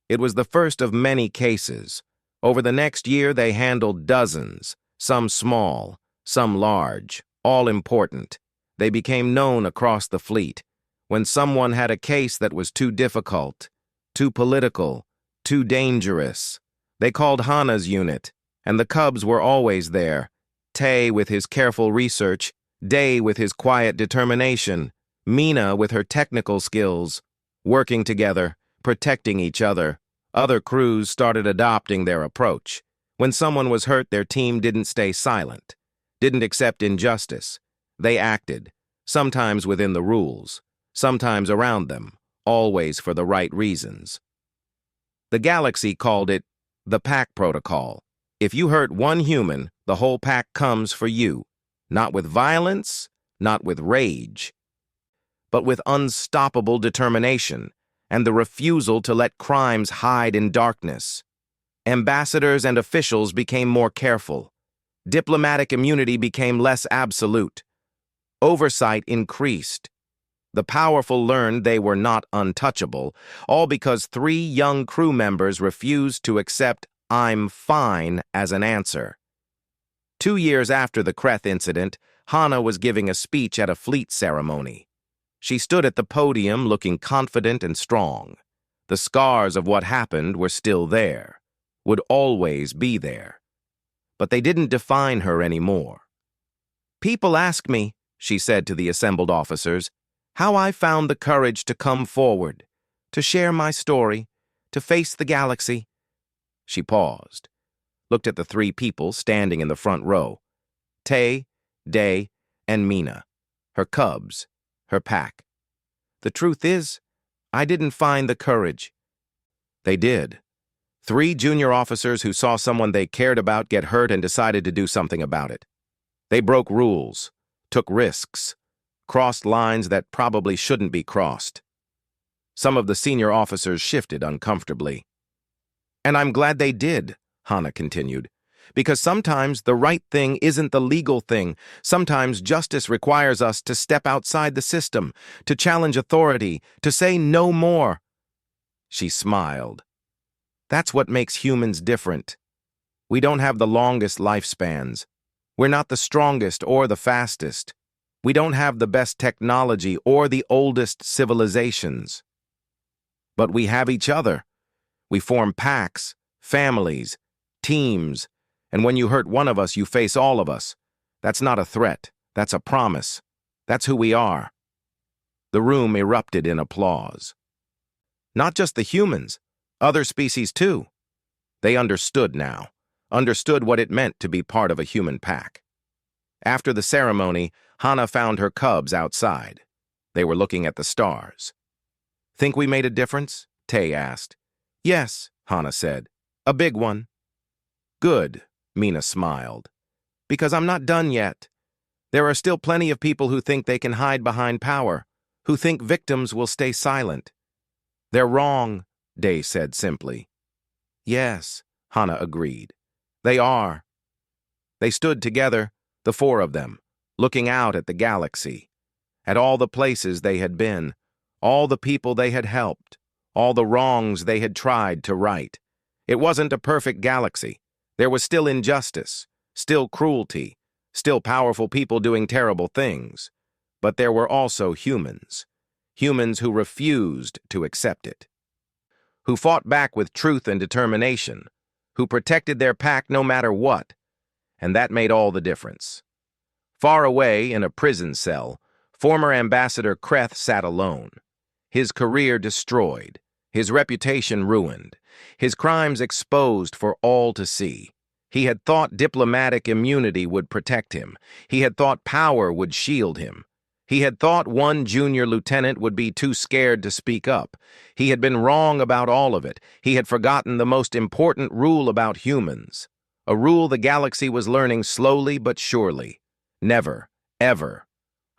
It was the first of many cases. Over the next year, they handled dozens, some small, some large, all important. They became known across the fleet. When someone had a case that was too difficult, too political, too dangerous, they called Hana's unit, and the cubs were always there. Tay with his careful research, Day with his quiet determination, Mina with her technical skills, working together, protecting each other. Other crews started adopting their approach. When someone was hurt, their team didn't stay silent, didn't accept injustice. They acted, sometimes within the rules, sometimes around them, always for the right reasons. The galaxy called it the Pack Protocol. If you hurt one human, the whole pack comes for you. Not with violence, not with rage, but with unstoppable determination and the refusal to let crimes hide in darkness. Ambassadors and officials became more careful. Diplomatic immunity became less absolute. Oversight increased. The powerful learned they were not untouchable, all because 3 young crew members refused to accept "I'm fine" as an answer. 2 years after the Kreth incident, Hana was giving a speech at a fleet ceremony. She stood at the podium looking confident and strong. The scars of what happened were still there, would always be there. But they didn't define her anymore. "People ask me," she said to the assembled officers, "how I found the courage to come forward, to share my story, to face the galaxy." She paused, looked at the 3 people standing in the front row, Tay, Day, and Mina, her cubs, her pack. "The truth is, I didn't find the courage." They did. 3 junior officers who saw someone they cared about get hurt and decided to do something about it. They broke rules, took risks, crossed lines that probably shouldn't be crossed. Some of the senior officers shifted uncomfortably. "And I'm glad they did," Hana continued, "because sometimes the right thing isn't the legal thing. Sometimes justice requires us to step outside the system, to challenge authority, to say no more." She smiled. "That's what makes humans different. We don't have the longest lifespans. We're not the strongest or the fastest. We don't have the best technology or the oldest civilizations. But we have each other. We form packs, families, teams, and when you hurt one of us, you face all of us. That's not a threat. That's a promise. That's who we are." The room erupted in applause. Not just the humans, other species too. They understood now, understood what it meant to be part of a human pack. After the ceremony, Hana found her cubs outside. They were looking at the stars. "Think we made a difference?" Tay asked. "Yes," Hana said. A big one. Good, Mina smiled. Because I'm not done yet. There are still plenty of people who think they can hide behind power, who think victims will stay silent. They're wrong, Day said simply. Yes, Hana agreed. They are. They stood together, the four of them, looking out at the galaxy, at all the places they had been, all the people they had helped, all the wrongs they had tried to right. It wasn't a perfect galaxy. There was still injustice, still cruelty, still powerful people doing terrible things. But there were also humans. Humans who refused to accept it. Who fought back with truth and determination. Who protected their pack no matter what. And that made all the difference. Far away in a prison cell, former Ambassador Kreth sat alone. His career destroyed. His reputation ruined. His crimes exposed for all to see. He had thought diplomatic immunity would protect him. He had thought power would shield him. He had thought one junior lieutenant would be too scared to speak up. He had been wrong about all of it. He had forgotten the most important rule about humans. A rule the galaxy was learning slowly but surely. Never, ever,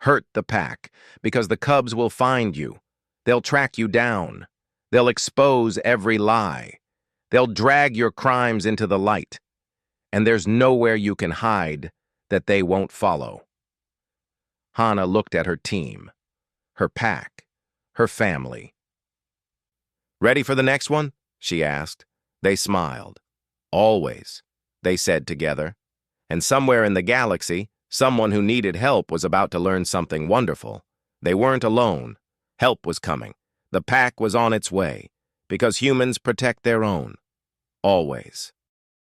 hurt the pack, because the cubs will find you. They'll track you down. They'll expose every lie. They'll drag your crimes into the light. And there's nowhere you can hide that they won't follow. Hana looked at her team, her pack, her family. Ready for the next one? She asked. They smiled. Always, they said together. And somewhere in the galaxy, someone who needed help was about to learn something wonderful. They weren't alone. Help was coming. The pack was on its way, because humans protect their own. Always.